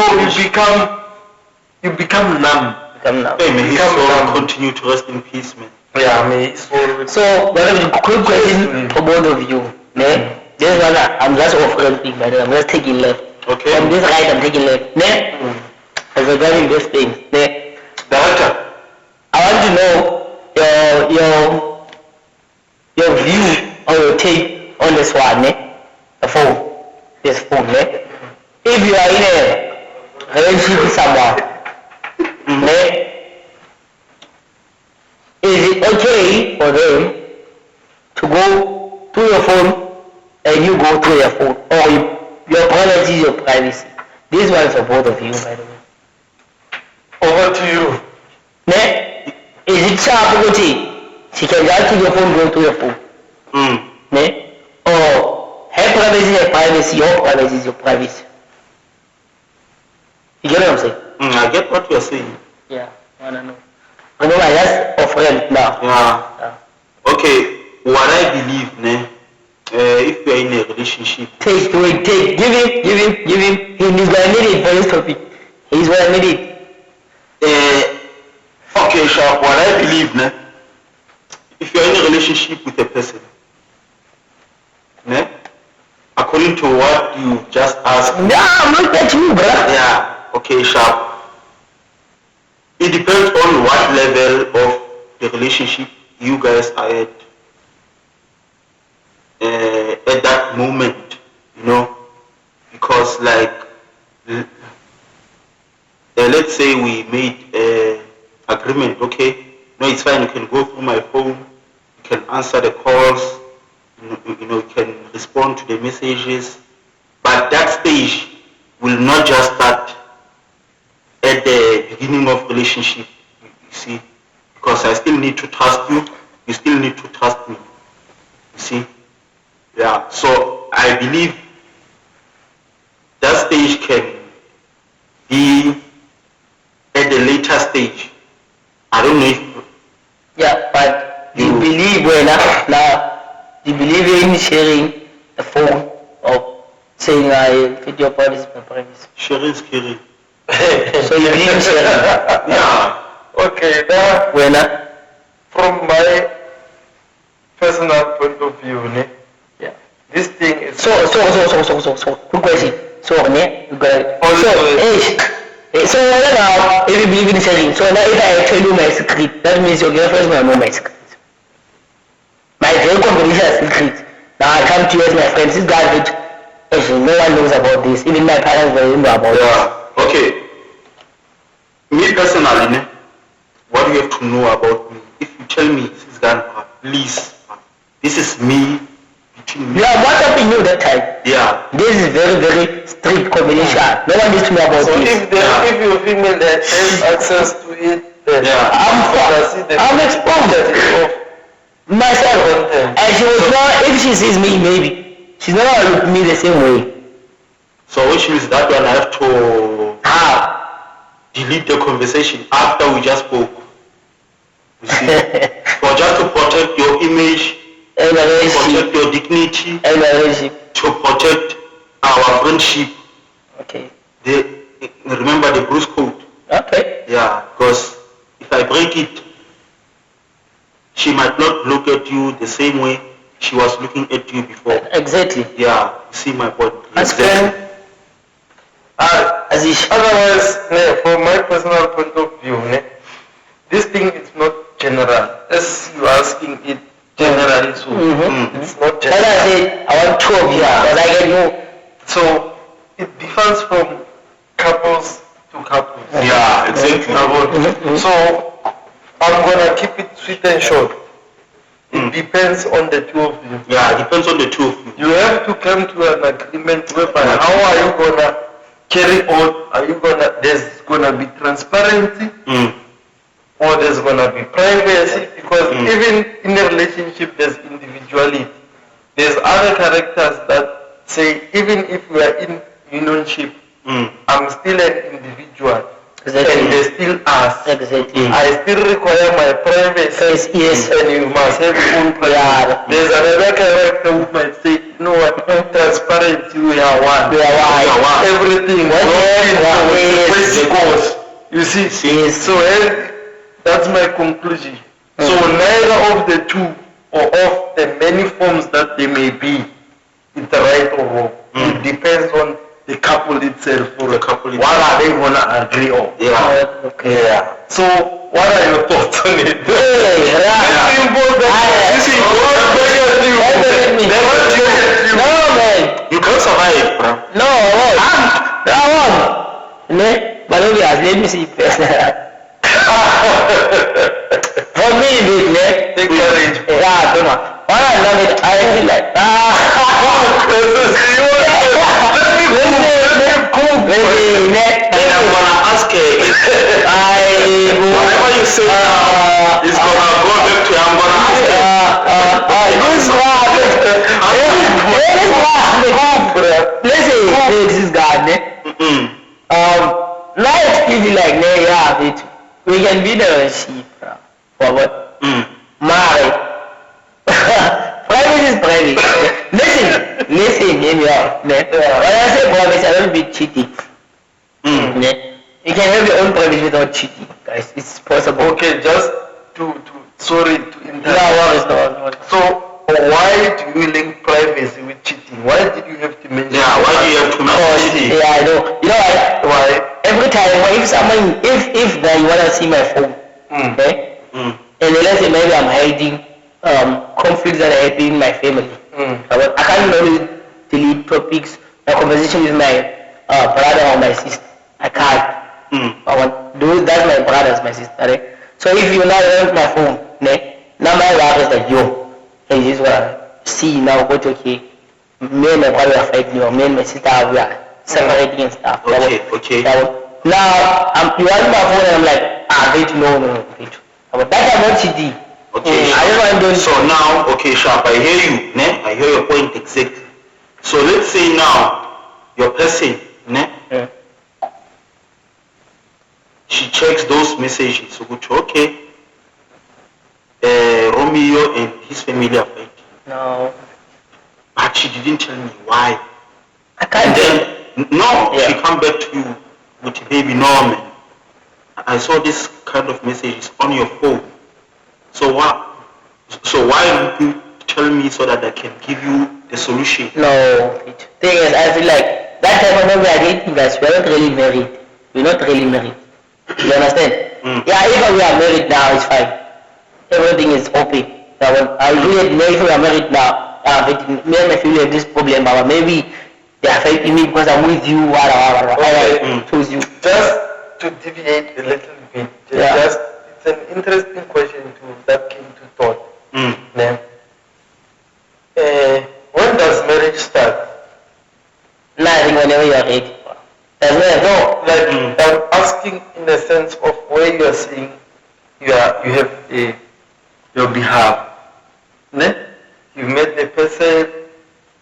you become numb. Come now. Hey, may his Become soul numb. continue to rest in peace, man. Yeah, me. So So, a quick question for both of you. Ne? This one, I'm just offering thing, by the way. I'm just taking left. Okay. From this right, I'm taking left. Ne? As regarding this thing. Ne? Director. I want to know your view or your take on this one, ne? The phone. This phone, ne? If you are in a relationship with someone, ne? Is it okay for them to go to your phone and you go to your phone? Or your privacy is your privacy? This one is for both of you, by the way. over to you. Ne? Is it sharp ukuthi she can just take your phone, go to your phone? Ne? Or her privacy is her privacy, your privacy is your privacy? You get what I'm saying? I get what you're saying. Yeah, I wanna know. Remember, I just offering now. Yeah. Okay. What I believe, ne? If you're in a relationship, Take, give him. He's gonna need it for this topic. He's gonna need it. okay, sharp. What I believe, ne? If you're in a relationship with a person, ne? According to what you just asked. No, I'm not at you, bruh. Yeah. Okay, sharp. It depends on what level of the relationship you guys are at that moment, you know, because like, let's say we made agreement, okay, no, it's fine, you can go through my phone, you can answer the calls, you know, you can respond to the messages, but that stage will not just start at the beginning of relationship, you see, because I still need to trust you, you still need to trust me, you see. Yeah, so I believe that stage can be at the later stage. I don't know if Yeah, but you believe now, you believe in sharing the phone or saying I fit your privacy, my privacy. sharing is caring. So you believe in sharing? Yeah. Okay, now When from my personal point of view, ne, yeah. this thing is So, quick question. So, ne, you got it. So now, if you believe in sharing, so now if I tell you my secret, that means your girlfriend will know my secret. My very confidential secret. Now I come to you as my friend, this guy, no one knows about this, even my parents don't know about this. Yeah. Okay. Me personally, ne, what do you have to know about me? If you tell me this is Ganpa, please, this is me between me. You have WhatsApp you that time. Yeah. This is very, very strict combination. No one needs to know about so this. if your female has access to it, then Yeah. I'm exposed myself. And she was not, if she sees me, maybe, she's not going to look at me the same way. So which means that one I have to How? delete the conversation after we just spoke. You see? For just to protect your image, And to the protect your dignity, And the relationship. to protect our friendship. Okay. Remember the Bruce code. Okay. Yeah, because if I break it, she might not look at you the same way she was looking at you before. Exactly. Yeah, you see my point. As Exactly. Otherwise, ne, from my personal point of view, ne, this thing is not general. As you asking it generally, so it's not But I general. said, I want two of you, because I get you. So it differs from couples to couples. Yeah, exactly. So I'm gonna keep it sweet and short. It depends on the two of you. Yeah, it depends on the two of you. You have to come to an agreement whereby how are you gonna carry on? Are you gonna, there's gonna be transparency or there's gonna be privacy, because even in a relationship there's individuality. There's other characters that say even if we are in unionship, I'm still an individual. Exactly. And they still us. Exactly. I still require my privacy. Yes. And you must have your own privacy. Yeah. There's another character who might say, you know what, transparency, we are one. We are one. Everything. Goes. You see? Yes. So that's my conclusion. So neither of the two or of the many forms that they may be, it's right or wrong. It depends on the couple itself. Or the couple itself. What are they gonna agree on? Yeah. Okay. Yeah. So what are your thoughts on it? No, man. You can't survive, bro. No, but let me see first. For me, Take courage. Yeah, don't know. When I love it, I feel like, And I'm gonna ask whatever you say now, it's gonna go back to I'm gonna ask this is God. Life is like, we can be the sheep. For what? Married. Private is private. Listen, hear me out. When I say private, I don't be cheating. You can have your own privacy without cheating, guys. It's possible. Okay, just sorry to interrupt. No worries. So why do you link privacy with cheating? Why did you have to mention? Yeah, why do you have to mention cheating? Yeah, I know. You know why? Every time, if you wanna see my phone, okay? And let's say maybe I'm hiding conflicts that are happening in my family. I can't always delete topics, a conversation with my brother or my sister. I can't. That's my brothers, my sister. Right? So if you now have my phone, now my wife is like, yo, hey, this is what I see now, go to okay. Me and my brother are fighting, or me and my sister we are separating and stuff. Okay. Now, you want my phone and I'm like, wait, no. But that I'm not cheating. Okay, so now, okay, Sharp, I hear you, I hear your point exactly. So let's say now, your person, she checks those messages, so okay, Romeo and his family are fighting. No. But she didn't tell me why. I can't. She come back to you with baby Norman. I saw this kind of messages on your phone. So why don't you tell me so that I can give you the solution? No. Thing is, I feel like that time when we are dating, guys, we're not really married. We're not really married. You understand? Yeah, if we are married now, it's fine. Everything is open. I really know if we are married now. Me and my family have this problem, but maybe they are fighting me because I'm with you. I choose you. Just to deviate a little bit, it's an interesting question that came to thought. When does marriage start? No, I think whenever you are ready. I'm asking in the sense of where you are saying you have your behalf. You met the person,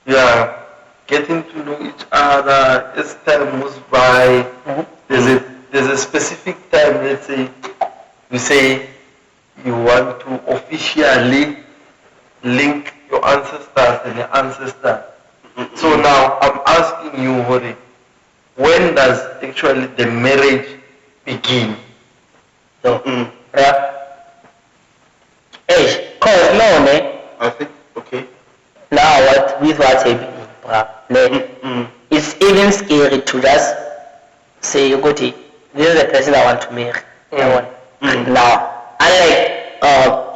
you are getting to know each other, as time moves by, there's a specific time, let's say, you say you want to officially link your ancestors and your ancestors. So now I'm asking you, Hori, when does actually the marriage begin? I think, okay. Now with what's happening, it's even scary to just say, Goti, this is the person I want to marry. Now, unlike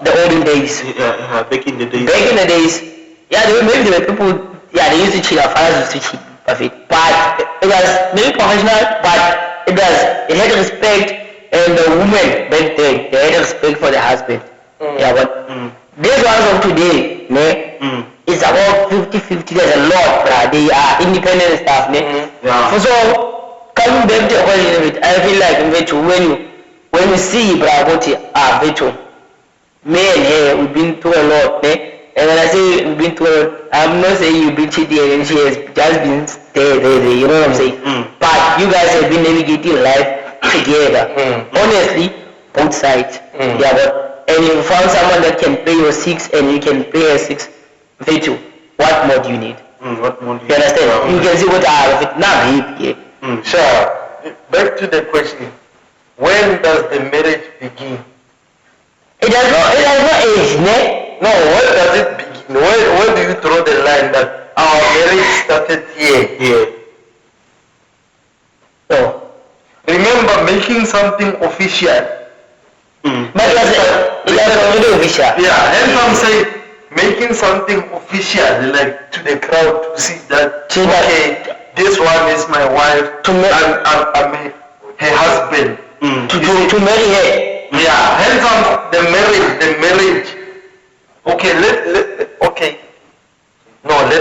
the olden days. Back in the days. Maybe there were people, they used to cheat, our fathers used to cheat, perfect. But it was very professional, but it had respect, and the women back then, they had respect for the husband. These ones of today, ne, it's about 50-50. There's a lot, bruh. They are independent stuff, ne. Yeah. So coming back to your question a bit, I feel like when you see bruh virtual, me and her, we've been through a lot, ne. And when I say we've been through a lot, I'm not saying you've been cheating and she has just been there, you know what I'm saying? But you guys have been navigating life together. Honestly, both sides. Yeah, but and you found someone that can play your 6 and you can play a 6 virtual. What more do you need? What more do You understand? You can see what I have it now, yeah. Sure. Back to the question. When does the marriage begin? It has no age, ne? No, where does it begin? Where do you draw the line that our marriage started here? Yeah. So, Remember making something official. but it was already official. Yeah, hence I'm saying making something official, like to the crowd to see that, okay, this one is my wife, I'm her husband. To marry her. Yeah, hence on the marriage. Okay, let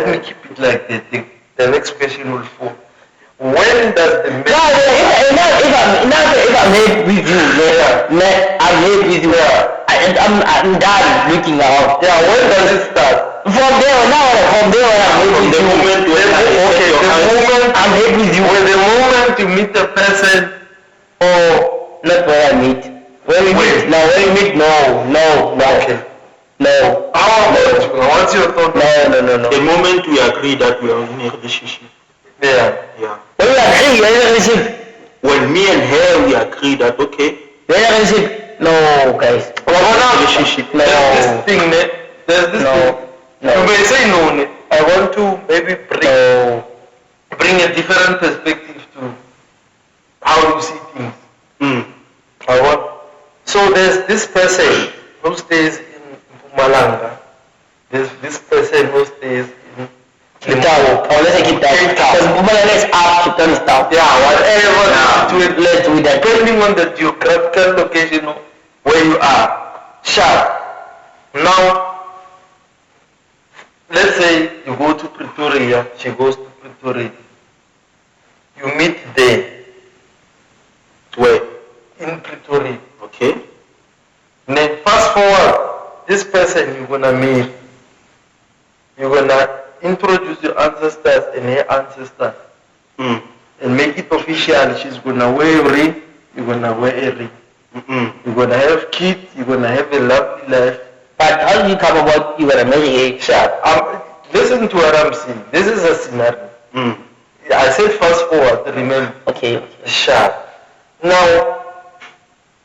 me keep it like that. The next question will fall. When does the marriage... If I'm made with you, I'm made with you, I'm done looking around. Yeah, when does it start? From there on, I'm made with you. I'm made with you. When the moment you meet the person, or not where I meet. When we meet, no. Okay. No. How about you? What's your thought? No. The moment we agree that we are in a relationship. Yeah. When we agree, you're in a relationship. When me and her, we agree that, okay. You're in a relationship. No, guys. Relationship. No. There's this thing. You may say no. I want to maybe bring a different perspective to how you see things. So there's this person who stays in Mahlangu. There's this person who stays in Cape Town. Or let's say Cape Town. Because Mahlangu is up, Cape Town is down. Yeah, whatever. Let's do it. Depending on the geographical location where you are. Sharp. Now, let's say you go to Pretoria, she goes to Pretoria. You meet there. Where? In Pretoria. Okay. Then fast forward, this person you're gonna meet, you're gonna introduce your ancestors and her ancestors. And make it official. She's gonna wear a ring, you're gonna wear a ring. You're gonna have kids, you're gonna have a lovely life. But how do you come about you gonna marry her? Sharp. Listen to what I'm saying. This is a scenario. I said fast forward, remember. Okay. Sharp. Now,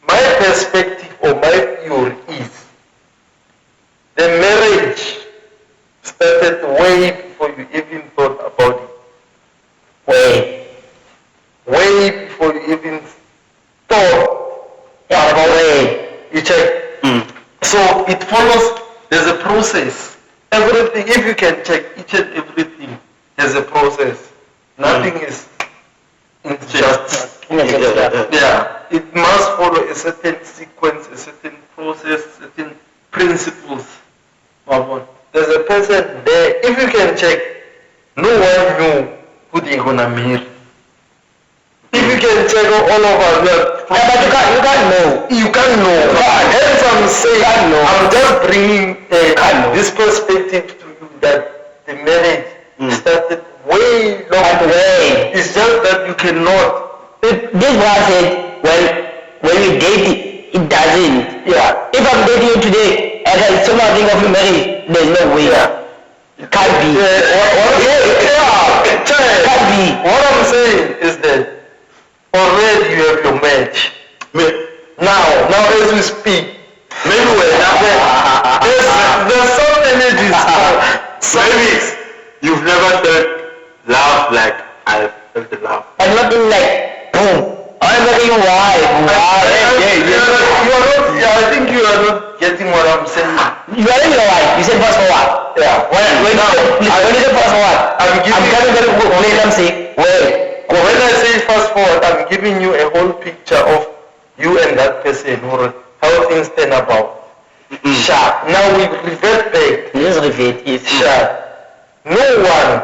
my perspective or my theory is the marriage started way before you even thought about it. Way before you even thought about it. You check. So it follows, there's a process. Everything, if you can check each and everything, there's a process. Nothing is just. Yeah. It must follow a certain sequence, a certain process, certain principles. There's a person there, if you can check, no one knew who they're gonna marry. If you can check all over, but you can't know. You can't know. Hence I'm saying, I'm just bringing this perspective to you that the marriage started way long way. It's just that you cannot. This was it. When we date, it doesn't. Yeah. If I'm dating you today and then someone think of you marriage, there's no way. Yeah. It can't be. It can't be. What I'm saying is that already you have your match. Now as we speak, maybe there's some energies. Maybe you've never felt love like I felt the love. And not in like, boom. I'm making you why? I think you are not getting what I'm saying. You are in your wife. You said fast forward. Yeah. When you say fast forward, I'm coming very good. Let them say, when I say fast forward, I'm giving you a whole picture of you and that person, how things turn about. Sharp. Now we revert back. Let's revert, yes. Sharp. No one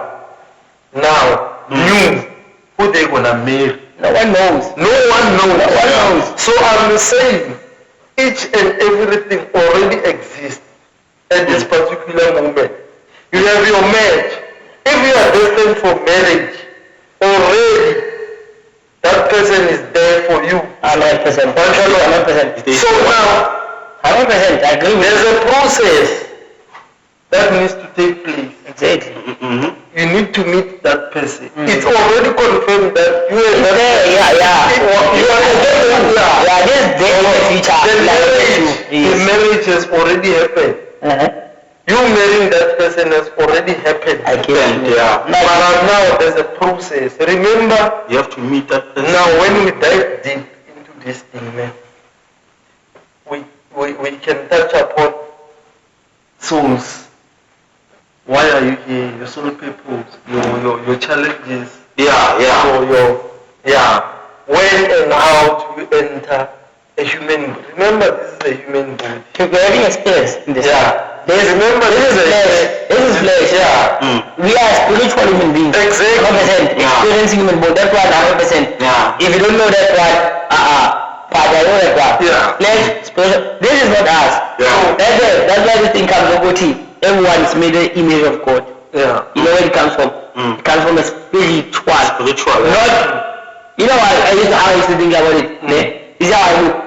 now knew who they gonna marry. No one knows. No one knows. No one knows. So I'm saying each and everything already exists at this particular moment. You have your match. If you are destined for marriage, already that person is there for you. 100%. 100%. So now, 100%. I agree with there's a process that needs to take place. Exactly. You need to meet that person. It's already confirmed that you are not. You are this day in the future. The marriage has already happened. You marrying that person has already happened. I get it. But now there's a process. Remember, You have to meet that person. now when we dive deep into this thing, man, we can touch upon souls. Why are you here? Your soul purpose, your challenges. When and how to enter a human. Remember, this is a human body. We're having experience in this. Remember, This is flesh. We are spiritual human beings. Exactly. 100%. Experiencing human body. That's why 100%. If you don't know that one, but I know that one. Flesh, spiritual. This is not us. That's why this thing comes from OT. Everyone's made an image of God. You know where it comes from? It comes from a spiritual. Not, you know what, I used to think about it. This is how I look.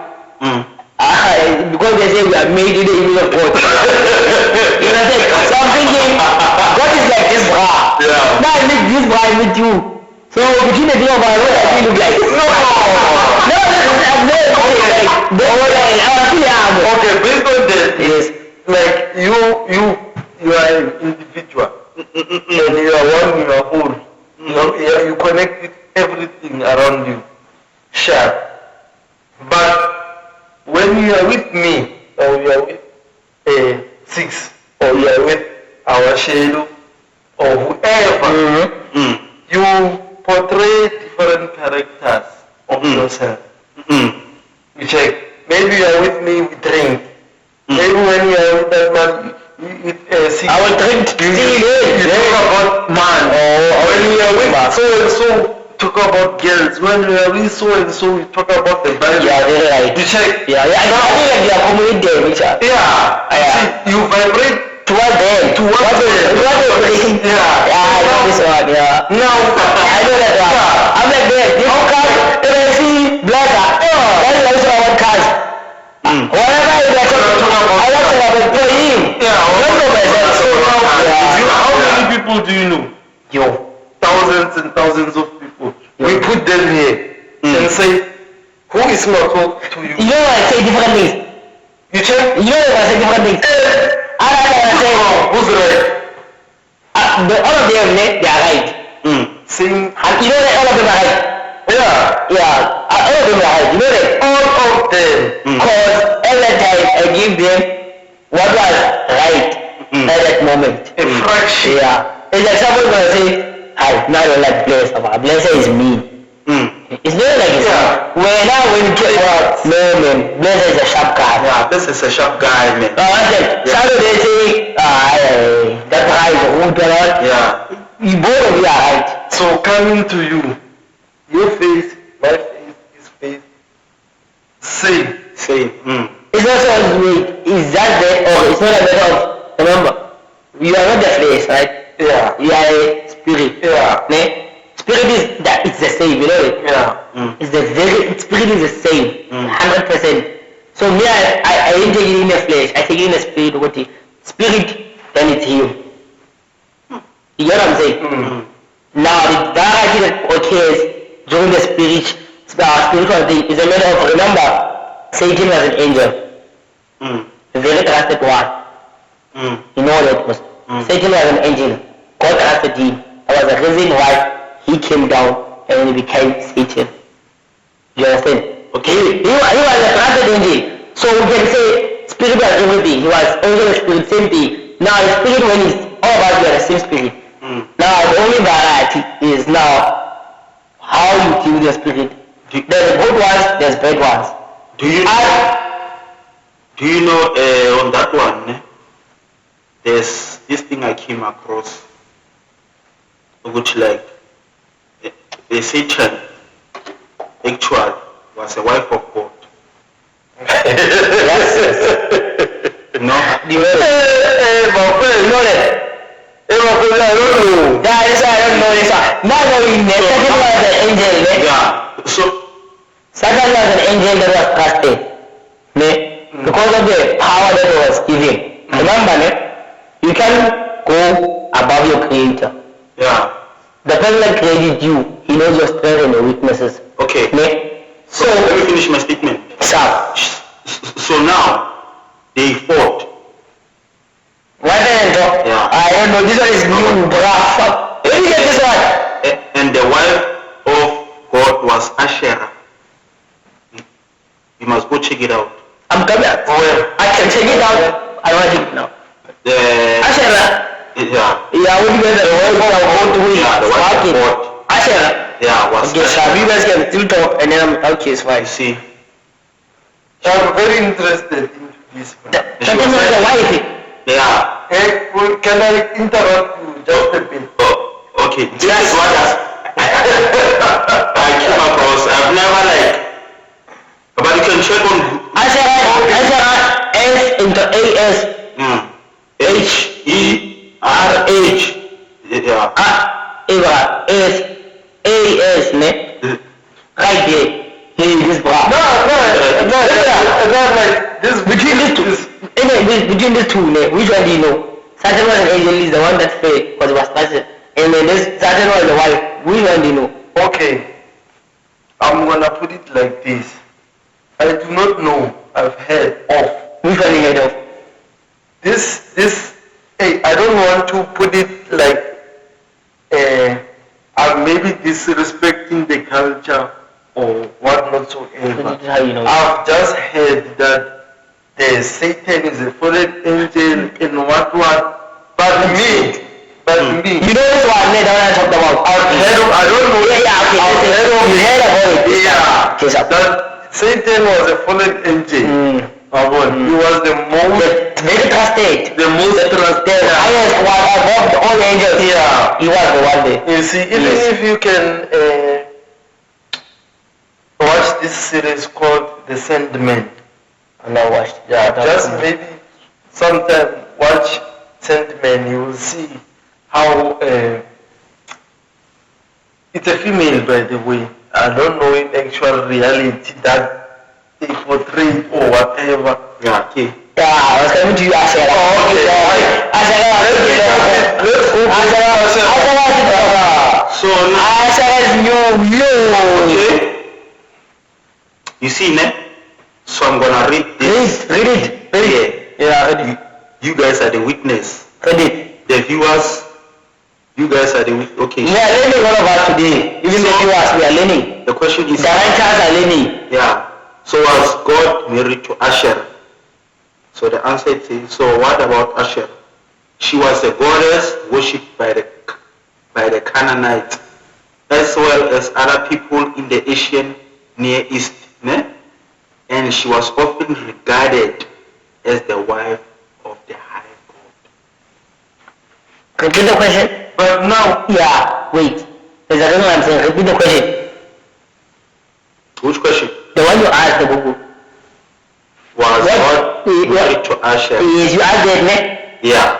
Because they say we are made in the image of God. You know what I'm saying? So I'm thinking, God is like this bra. Now I meet this bra, I meet you. So between the two of us, what I feel look like? Okay, based on that, Yes. like you are an individual and you are one, you are whole. You connect with everything around you. Sharp. But when you are with me, or you are with a six, or you are with our shadow, or whoever, you portray different characters of yourself. You check. Maybe you are with me, we drink. Maybe when you are with that man, with six, I will drink you talk about man. When you are with so and so, talk about girls. When you are with so and so, we talk about the Bible. Very right. You check. I think like you are communicating with each other. See, you vibrate Towards them. to what I know this one, Now, I know that one. I'm like this. This cars, if I see blazer, that is also our cars. Whatever is like, I want to have a for him. Not for myself. So now, how many people do you know? Thousands and thousands of people. We put them here and say, who is not to you? You know I say different things. You check? You know I say different things. I say, who's right? all of them, they are right. Saying, And you know that all of them are right. All of them are right. You know that? all of them. Because every time I give them what was right at that moment. A fraction. It's like someone gonna say, now I don't like Blesser. Blesser is me. It's not like it's when you check out, no man, Blesser is a sharp guy. This is a sharp guy, man. I said, Saturday say, that's right, you both of you are right. So coming to you, your face, my face, his face, same. It's not so wait, it's just that, it's not a matter of, remember, you are not the flesh, right? You are a spirit. Spirit is that, it's the same, you know it? It's the very, spirit is the same, 100%. So me, I didn't take it in the flesh, I take it in the spirit, spirit, then it's him. You know what I'm saying? Now, the variety that occurs during the spiritual thing is a matter of, remember, Satan was an angel. A very trusted one. You know what it was. Satan was an angel. God trusted him. That was the reason why he came down and he became Satan. You understand? Okay. He was a trusted angel. So we can say spirit was everything. He was angel, spirit, same thing. Now the spirit, when it's all about you are the same spirit. Now the only variety is now how you deal with your spirit. There's good ones, there's bad ones. Do you Do you know on that one, there's this thing I came across, which like the Satan actually was a wife of God. No? You know that? I don't know. That is why I don't know this one. Now knowing that Satan was an angel, Yeah. So Satan was an angel that was casted. Because of the power that was given. Remember, you can go above your creator. yeah. The person that created you, he knows your strengths and your weaknesses. Okay. So let me finish my statement. So now they fought. What then? Yeah. I don't know. This one is new, bro. Let me get this one. And the wife of God was Asherah. You must go check it out. I'm coming. I can check it out. I want it now. Asherah. Yeah. Yeah, what do you guys are going to do? Yeah, the wife of God. Asherah. Yeah, was Okay, so you guys can still talk and then I'm okay, it's fine. You see. I'm very interested in this. That is not the wife. Yeah. Hey, can I interrupt you just a bit? Oh, okay. This is what I came across. I've never but you can check on Asherah, S into A-S. H-E-R-H. Yeah. Eva, S, A-S, ne? Right there. Hey, this bra. No, like this. Between these two. Anyway, between these two, ne? Which one do you know? Satan was an angel is the one that fell because it was started. And then this Satan was the wife. Which one do you know? Okay. I'm gonna put it like this. I do not know. I've heard of. Which one you heard of? This, hey, I don't want to put it like, I'm maybe disrespecting the culture or what whatsoever. How you know? I've just heard that the Satan is a fallen angel and what, but me. You know this one, that I talked about? I don't know. You heard about it? Yeah. Okay, so That Satan was a fallen angel. He was the most very trusted. The most trusted. The highest one above all angels. Yeah. He was the one there. You see, even if you can watch this series called The Sandman. And I watched. Yeah, just maybe sometime watch Sandman, you will see how it's a female, by the way. I don't know in actual reality that they portrayed or whatever. Yeah, okay. Yeah, I was coming to you, Asherah. So okay. You see, so I'm gonna read this. Read it. Yeah, read it. You guys are the witness. Read it. The viewers, you guys are the witness. Okay. We are learning all about today. Even the viewers, we are learning. The question is, the writers are learning. Yeah. So was God married to Asherah? So the answer is, so what about Asherah? She was a goddess worshipped by the Canaanites, as well as other people in the Asian Near East. And she was often regarded as the wife of the high god. Repeat the question. But now, yeah, wait. There's a reason I'm saying. Repeat the question. Which question? The one you asked the Google. Was God married to Asherah? Yes, you asked that, ne? Yeah.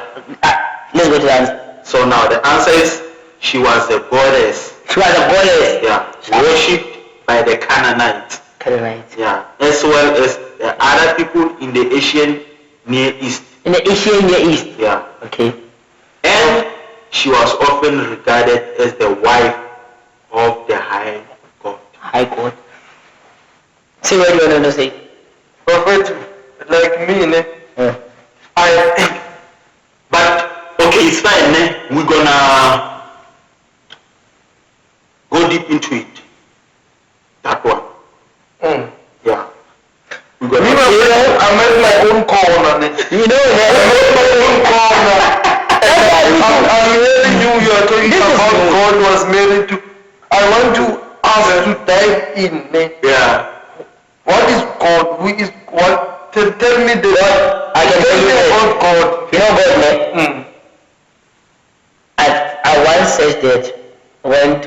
Let's go to the answer. So now the answer is, she was a goddess. She was a goddess. Yeah. Worshipped by the Canaanites. Canaanites. Yeah. As well as other people in the Asian Near East. In the Asian Near East. Yeah. Okay. And she was often regarded as the wife of the high god. High god. See what you want to say. prophet like me, I think. But okay, it's fine, we're gonna go deep into it. That one. Yeah. We're gonna I'm at my own corner. You know I'm at my own corner. I'm hearing you are talking about God was married to. I want to ask to dive in. Yeah. What is God? Who is what? tell me the God, I can tell you about God. You know God, man? I once said that, went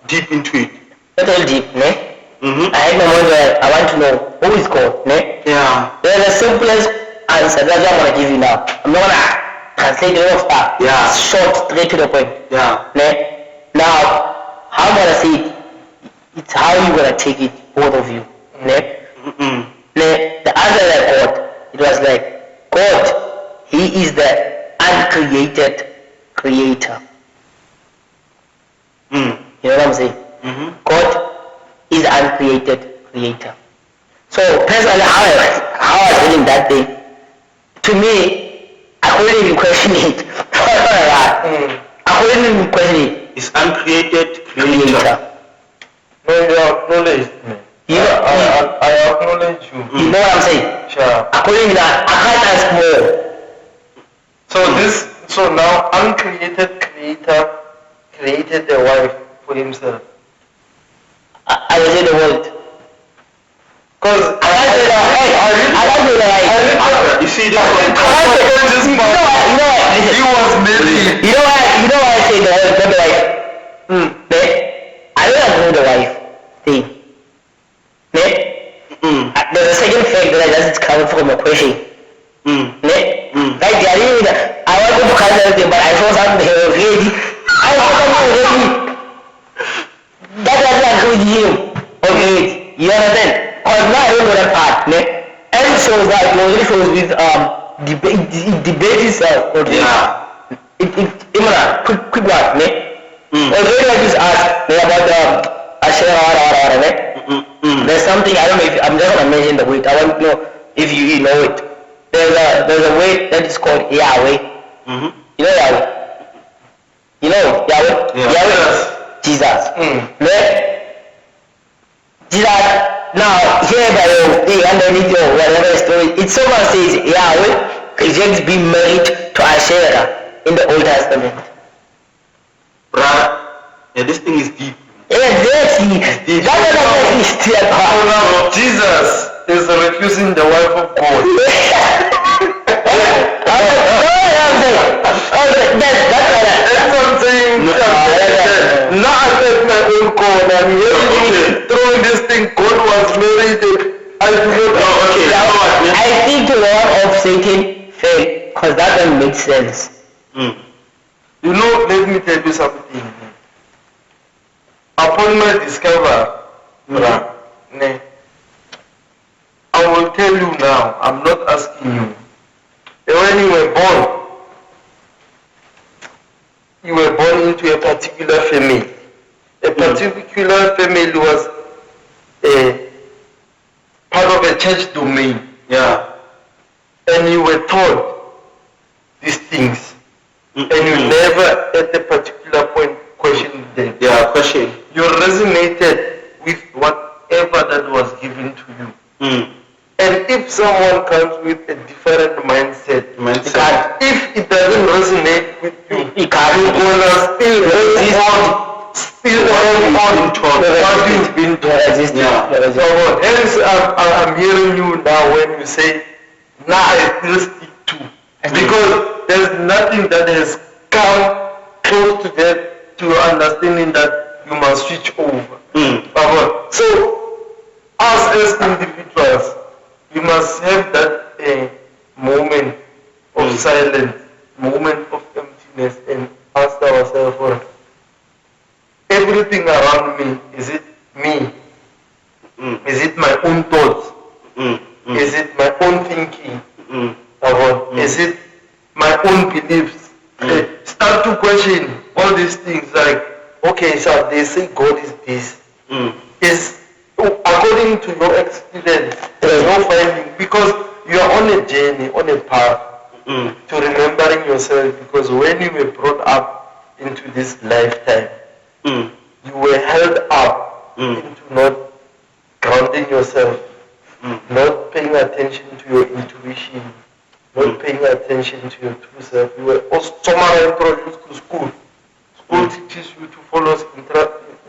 Deep into it. not all deep, ne? Mm-hmm. I had my mind where I want to know who is God, ne? Yeah. There's a simplest answer that's what I'm gonna give you now. I'm not gonna translate a lot of stuff. Yeah. It's short, straight to the point. Yeah. Ne? Now, how I'm gonna say it, it's how you're gonna take it, both of you. Ne? Mm-hmm. Ne? The answer that I got, it was like, God, He is the uncreated creator. Mm. You know what I'm saying? Mm-hmm. God is the uncreated creator. So personally, how I was feeling that day, to me, I couldn't even question it. I couldn't even question it. It's uncreated Creator. creator. No, you acknowledge me. You know, I acknowledge you. you know what I'm saying? Sure. I couldn't even, I can't ask more. So now uncreated creator created a wife for himself. I will say the word. Because I can't say the right. You see, You know what? he was married. You know why I say the word, not the wife? I don't know the wife thing. There's a second fact that I just covered from a question. Like I didn't even, I wanted to cover everything, but I saw something already. I saw something already. That doesn't agree with him. Okay, you understand? Because now I don't know that part. And shows that it already shows with debate itself. Okay. Yeah. Quick one. Already like this asked about Ashera. There's something, I don't know if, I'm just going to mention the word. I want to know if you know it. There's a word that is called Yahweh. Mm-hmm. You know Yahweh? You know Yahweh? Yeah. Yahweh? Jesus. Jesus, now here by underneath your whatever story, it someone says Yahweh rejects being married to Asherah in the Old Testament. Bruh, yeah, this thing is deep. Exactly. Jesus is refusing the wife of God. That's what I'm saying. Now I make my own call. I'm hearing throwing this thing. God was married. I do not. I think the law of Satan failed because that doesn't make sense. You know, let me tell you something. Upon my discover, I will tell you now, I'm not asking you. When you were born into a particular family. A particular family was a part of a church domain. Yeah. And you were taught these things. And you never at a particular point questioned them. Yeah, question. You resonated with whatever that was given to you. And if someone comes with a different mindset, if it doesn't resonate with you, you're gonna still hold on to what you've been taught. Yeah. So hence I'm hearing you now when you say, now I still stick to. Because there's nothing that has come close to that, to your understanding that you must switch over. So, us as individuals, we must have that moment of silence, moment of emptiness, and ask ourselves, well, everything around me, is it me? Is it my own thoughts? Is it my own thinking? Is it my own beliefs? Start to question all these things like, okay, so they say God is this. Is according to your experience, there's no finding, because you are on a journey, on a path to remembering yourself, because when you were brought up into this lifetime, you were held up into not grounding yourself, not paying attention to your intuition, not paying attention to your true self. You were also somehow introduced to school. School teaches you to follow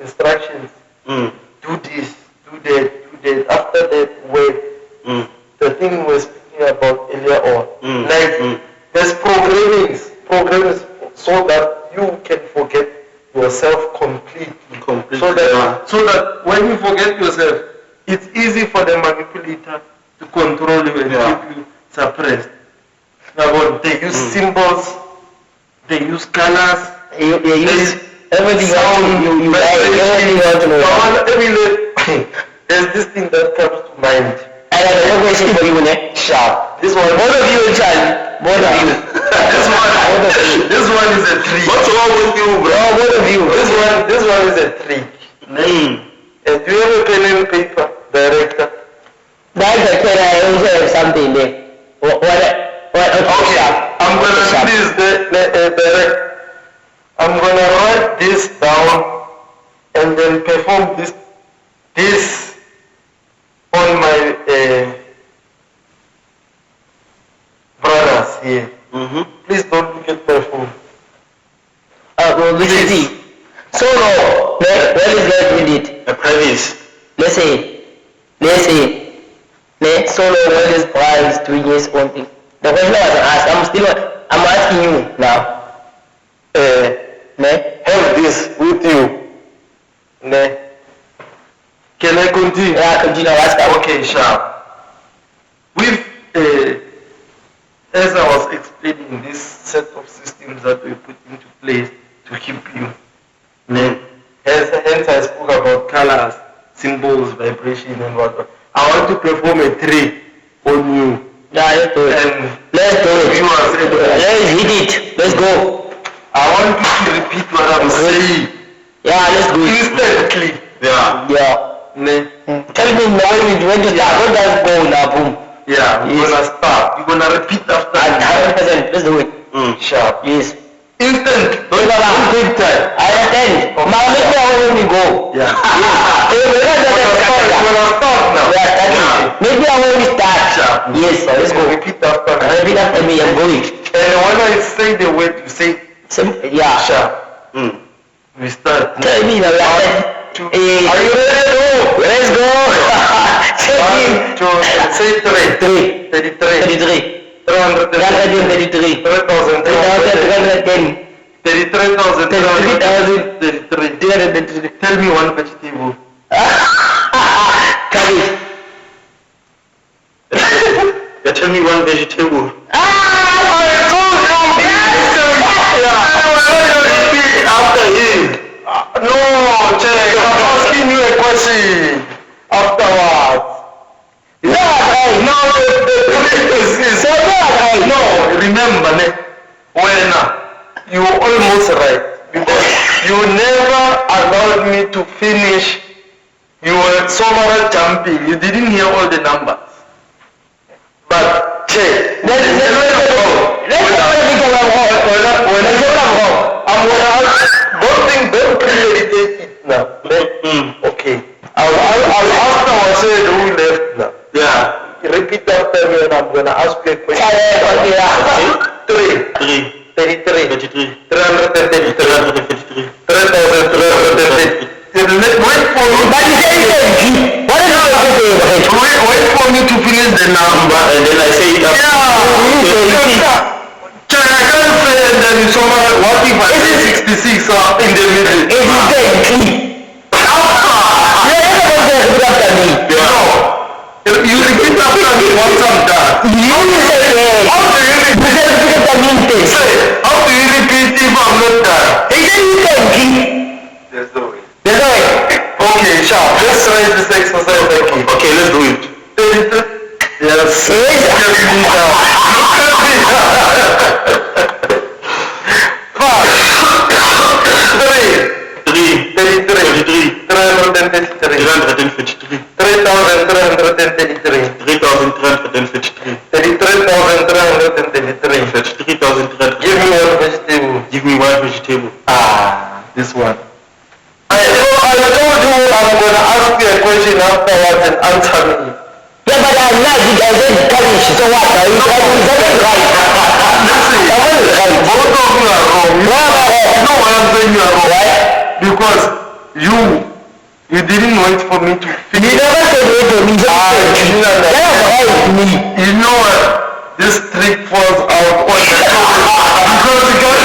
instructions. Do this, do that, do that. After that, wait. The thing program is so that you can forget yourself completely. So that when you forget yourself, it's easy for the manipulator to control you and keep you suppressed. Now, they use symbols, they use colors, they use everything sound, you like, everything you want to know. There's this thing that comes to mind. I have a question for you, ne? Sharp. This one, both of you, Charlie. Both of you. This one is a trick. What's wrong with you, bro? Oh, both of you. This one is a trick. Do you have a pen and paper, director? That's a pen. I also have something there. What? Okay. I'm gonna do this, direct. I'm gonna write this down and then perform this on my brothers here. Please don't look at my phone. Well, this is it. So no, where is that with it? A premise. Let's say, Solo when this boy is doing his own thing. The question I was asked, I'm asking you now. Have this with you. Can I continue? Yeah, continue. Okay, sharp. With as I was explaining this set of systems that we put into place to keep you. Hence I spoke about colors, symbols, vibration and whatnot. I want to perform a trick on you. Yeah, let's do it. And Let's do it. Let's hit it. Let's go. I want you to repeat what I'm saying. Yeah, let's do it. Instantly. Yeah. Tell me when to start. When does go now? Boom. Yeah, we're gonna start. You're gonna repeat after. 100%. Let's do it. Sharp. Yes. Instant. Don't take time. I understand. Now make me when we go. Yeah. We're gonna start now. Yeah. Maybe when we start. Sharp. Yes, let's go. Repeat after me. Repeat after me. I'm going. And when I say the word, you say yeah. sharp. We start. Tell me now. Are you ready? Let's go. Say 3. 33. 333. 3,310. 33,333. Tell me one vegetable. Cabbage. Tell me one vegetable. After him. No, check. I'm asking you a question. Afterwards. No, remember, when you were almost right, because you never allowed me to finish. You were so much jumping. You didn't hear all the numbers. But check. Let's I'm gonna ask. Don't premeditate it now. Okay. I'll ask now. Say who left now. Yeah. Repeat after me and I'm gonna ask you a question. 33. 33. 333. 3,333. Wait for me. But you say what is Wait for me to finish the number And then I say it up. I can't say and then someone, what if I say 66 in the middle? You repeat after me once I'm done. How do you repeat if I'm not done? There's no way. Okay, sharp. Let's try this exercise again. Okay, let's do it. Yes. Give me one vegetable. This one. I told you I'm going to ask you a question afterwards and answer me. Yeah, but I'm not said cabbage, so what? Are you right? Listen, both of you are wrong. You know why I'm saying you are wrong? Why? Because you didn't wait for me to finish. You never said wait for me. You know what? This trick falls out on the top because you got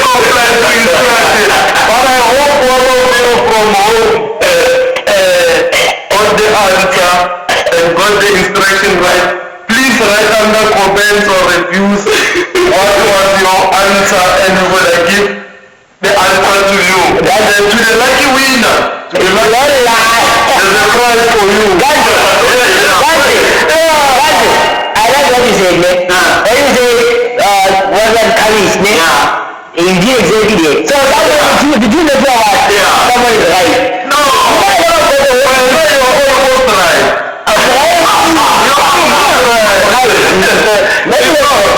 There's a prize for you. I like what you said, man. When you say, what was Kalis, man? You did exactly that. So, did you know what? Someone is right. No, you're almost right.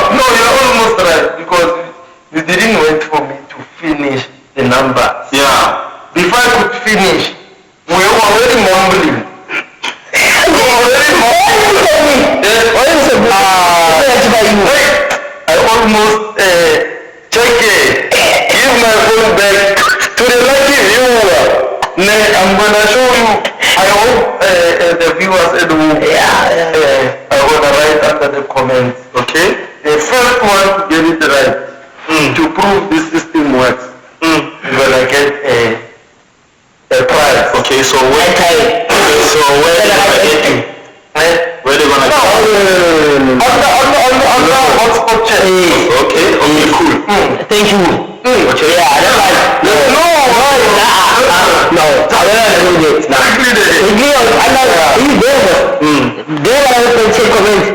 No, you're almost right because you didn't wait for me to finish the numbers. Yeah. Before I could finish, we were already mumbling. I almost give my phone back to the lucky viewer. I'm gonna show you. I hope the viewers at home are gonna write under the comments. Okay? The first one to get it right to prove this system works. You're gonna get a prize. Okay, so where they gonna get you? Where they gonna get you? On the hotspot chat. Okay, cool. Thank you. Okay. Yeah, I don't like. No. I don't do that.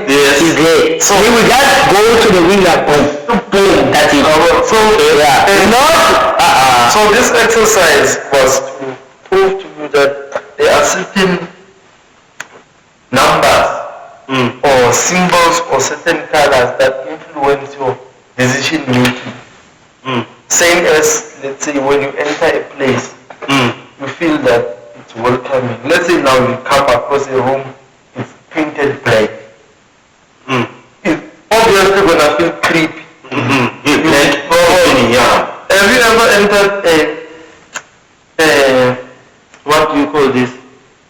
Yes. He's there. So he will just go to the winner. Boom. That's it. So this exercise was to prove to you that there are certain numbers or symbols or certain colors that influence your decision making. Same as, let's say, when you enter a place, you feel that it's welcoming. Let's say now you come across a room, it's painted black. It's obviously gonna feel creepy. Have you ever entered what do you call this?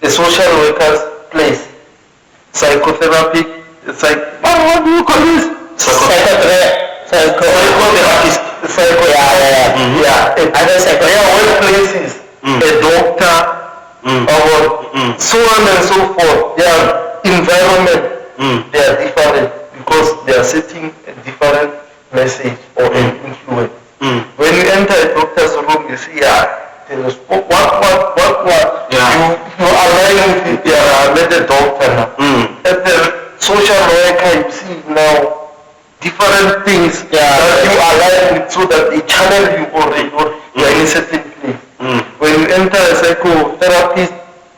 A social worker's place? Psychotherapy? It's like, what do you call this? Psychotherapist. Workplaces. A doctor. Or so on and so forth. Their environment, they are different because they are setting a different message or an influence. When you enter a doctor's room, you see, there is what? You align with let the doctor now. At the social worker, you see now different things that you align with so that they channel you or you are in a certain place. When you enter a psychotherapist,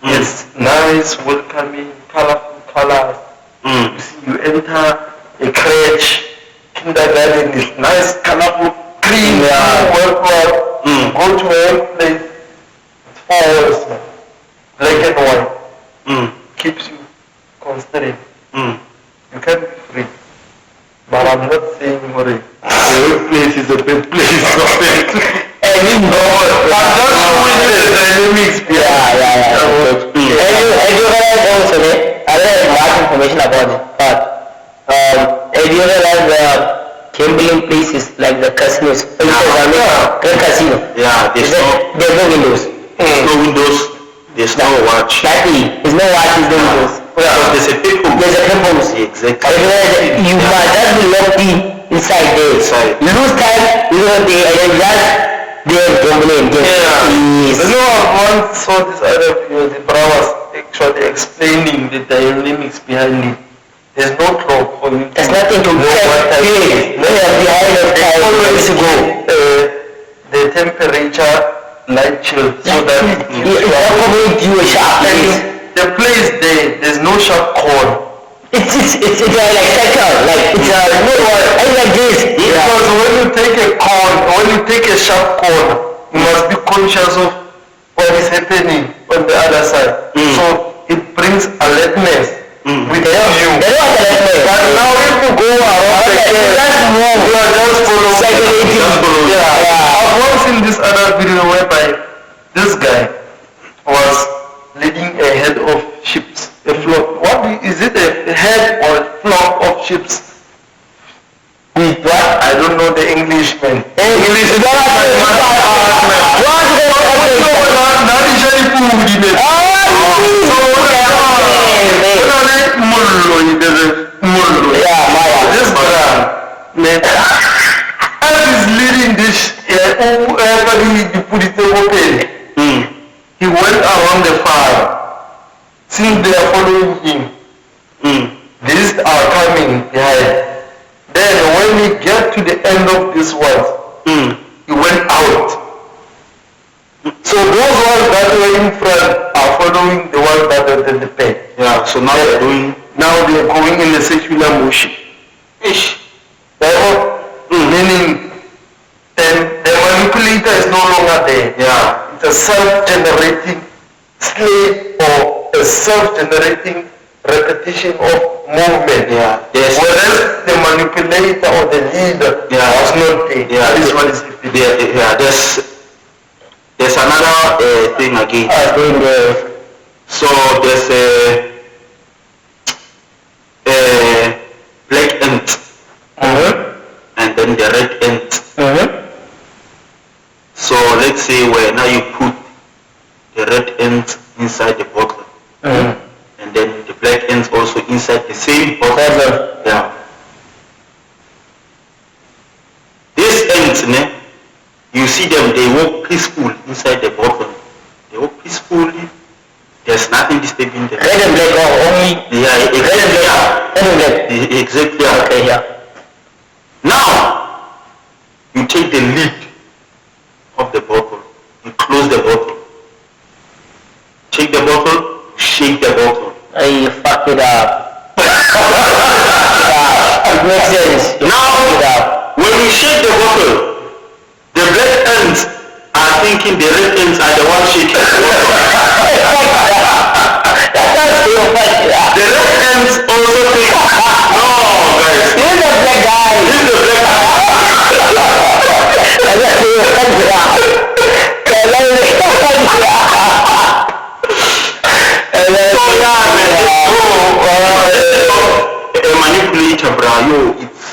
it's nice, welcoming, colorful colors. You see, you enter a crèche, kindergarten is nice, colorful, clean, well. Go to a place, it's 4 hours, black and white, keeps you constrained. You can be free. But I'm not saying what the workplace is a bad place. I'm just showing you the dynamics. And you realize also, I don't have much information about it, but have you realized gambling places like the casinos? Great casino. Yeah, there's no windows. No windows. There's no watch. Exactly. There's no watch, there's no windows. There's a people. Exactly. You must just be locked inside there. You lose time, you know, and then just they're gambling. Yes. You know, I once saw this other video, the brother was actually explaining the dynamics behind it. There's no clock for you. There's nothing to know what time it is. No, you're behind of time. Always go. The temperature light chill so that you a sharp place. The place there's no sharp corner. It's like circle, like it's no one like this. Because when you take a corner, when you take a sharp corner, you must be conscious of what is happening on the other side. So it brings alertness with you. But now if you go around you are just following. I've once seen this other video whereby this guy was leading a head of ships, a flock. What is it, a head or a flock of ships? With what? I don't know the English, man. English is not this man, as he's leading this, whoever he put it open, he went around were in front are following the one that are at the back. Yeah, so now they're doing. Now they're going in a circular motion. Ish. Meaning the manipulator is no longer there. Yeah. It's a self-generating slave or a self-generating repetition of movement. Yeah. Yes. Whereas the manipulator or the leader was not there. Yeah. This one is different. Yeah. There's another thing again. So there's a black ant. And then the red ant. So let's say where now you put the red ant inside the bottle, and then the black ant also inside the same bottle. Yeah. These ants, you see them, they walk peaceful inside the bottle. They walk peacefully. There's nothing disturbing them. Red and black or only? Yeah, exactly. Red and black. Exactly. Okay, yeah. Now, you take the lid of the bottle, you close the bottle, take the bottle, shake the bottle. You fucked it up. It makes sense. Now, when you shake the bottle, the black ants are thinking the red ants are the ones shaking the bottle. The red ants also think, no guys, He's the black guy. this is the black guy. A manipulator, bro, it's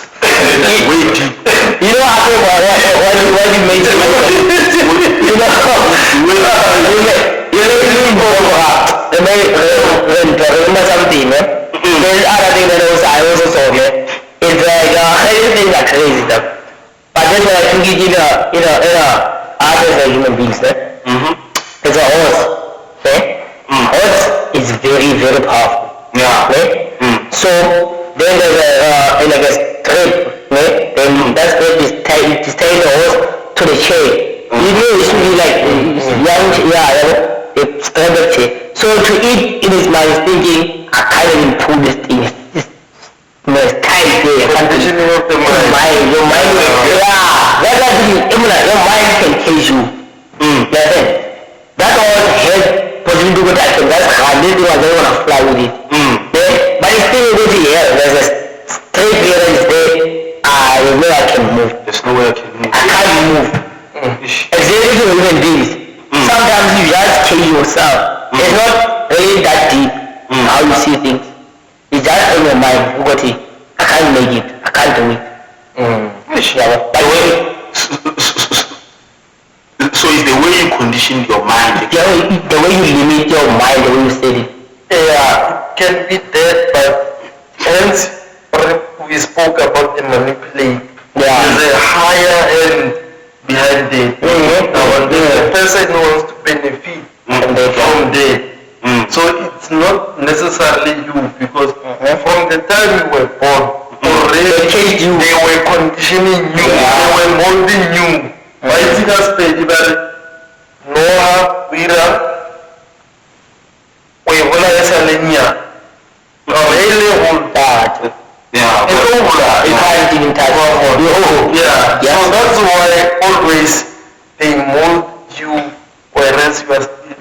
way deep. You know after what you made it, you know remember something, there's other thing that I also saw, it's like these things are crazy stuff. But that's what I think in others are human beings, It's a horse, Horse is very, very powerful. Yeah. So then there's a strip, then that strip is tying the horse to the chair. You know it should be like a stranded chair. So to it in his mind is thinking, I can't even pull this thing. It's tight there. Conditioning of the mind. Your mind is, that's what your mind can cage you. That all has possibility to go to action. That's how this thing was going to fly with it. But it's still able to hear. There's a straight clearance there. There's no way I can move. There's no way I can move. I can't move. Exactly to human beings. Sometimes you just kill yourself. It's not really that deep how you see things. It's just in your mind. I can't make it. I can't do it. So it's the way you condition your mind. The way you limit your mind, the way you say it. Yeah, it can be that, but hence we spoke about the manipulate. There's a higher end behind it. Now, the person wants to benefit from that. So it's not necessarily you, because from the time you were born, already they were conditioning you, they were molding you. Why is it as Noah, Wira, we will have a really hold that. Yeah. So that's why always they mold you, whereas you are still.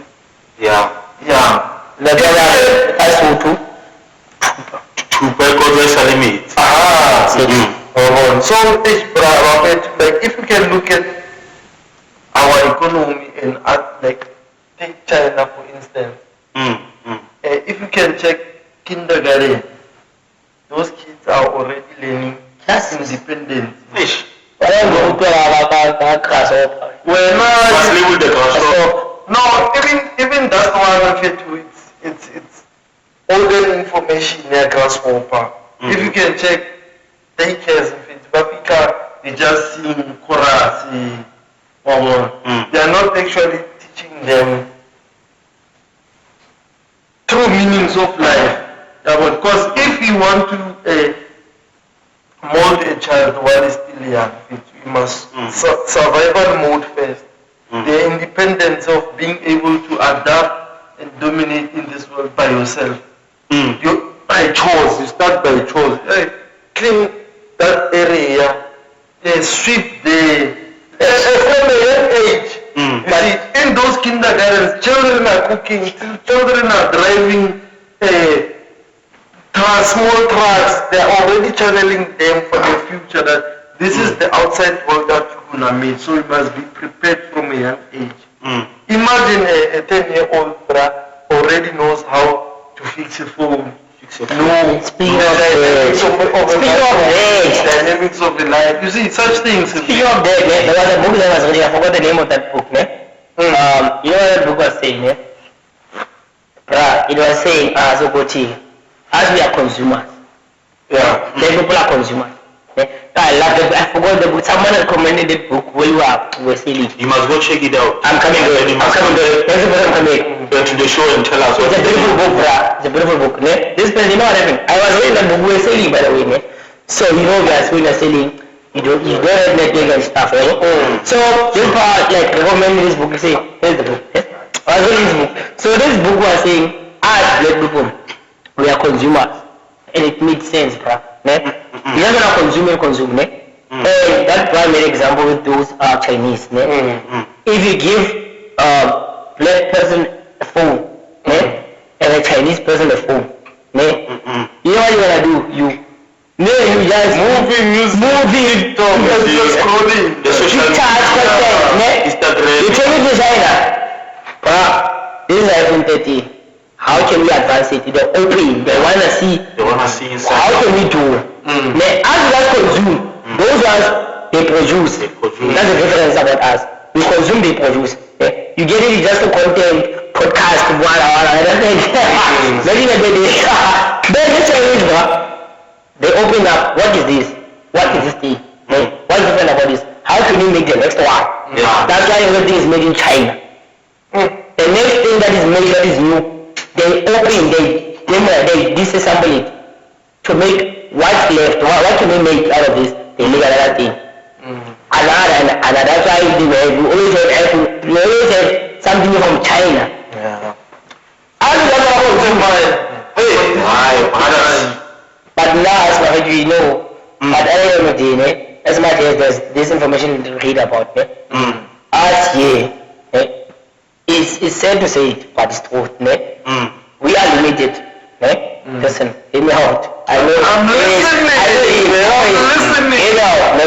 So if you can look at our economy and like take China for instance. If you can check kindergarten, those kids are already learning independence. No, even that's one of it. It's older information near grasshopper. If you can check daycares in Africa, they just sing chorus. They are not actually teaching them true meanings of life. Because if you want to mold a child while he's still young, you must survival mode first. the independence of being able to adapt and dominate in this world by yourself. You by chores, you start by chores. Clean that area, sweep the from a young age. You see, in those kindergartens, children are cooking, children are driving small trucks. They are already channeling them for the future that this is the outside world that you're gonna meet. So you must be prepared from a young age. Imagine a 10-year-old already knows how to fix a phone. Speaking of dynamics of the life. You see, such things. Speaking of that, there was a book that was reading. I forgot the name of that book. You know what that book was saying? It was saying, as we are consumers, the people are consumers. I love the book. I forgot the book. Someone recommended the book where you were selling. You must go check it out. I'm coming there. Go to the show and tell us It's a beautiful book, It's a beautiful book. This person, you know what happened? I was reading the book we were selling, by the way. So you know we are selling. You don't have network and stuff. So this part like recommended this book. You say, here's the book. I was reading this book. So this book was saying, as black people, we are consumers, and it makes sense, bro. We are gonna consume, And that one made example with those Chinese, If you give black person a phone, and a Chinese person a phone, you know what you're gonna do? You just moving, just scrolling. The social media. You take it to China. This is iPhone 30. How can we advance it? They're open. They wanna see inside. How can we do? As we consume, those ones they produce. That's the difference about us. We consume, they produce. You get it just a content, podcast, they open up. What is this? What is this thing? What's different about this? How can we make the next one? That's why everything is made in China. The next thing that is made that is new, they open, they disassemble it to make what's left. What can we make out of this? They make another thing. And that's why we always have something from China. But now, as much as we know, at the end of the day, as much as there's this information to read about, us here, it's sad to say it, but it's true. We are limited. Listen, hear me out. I know. I'm listening.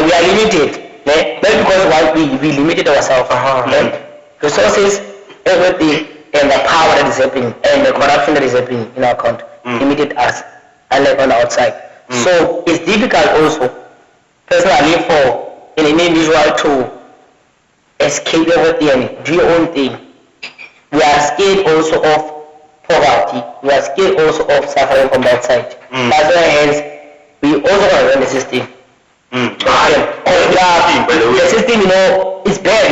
We are limited. Not because we limited ourselves. Resources, everything, and the power that is happening, and the corruption that is happening in our country, limited us, unlike on the outside. So it's difficult also, personally, for an individual to escape everything and do your own thing. We are scared also of poverty. We are scared also of suffering from that side. That's why hence we also run the system. The system, is bad,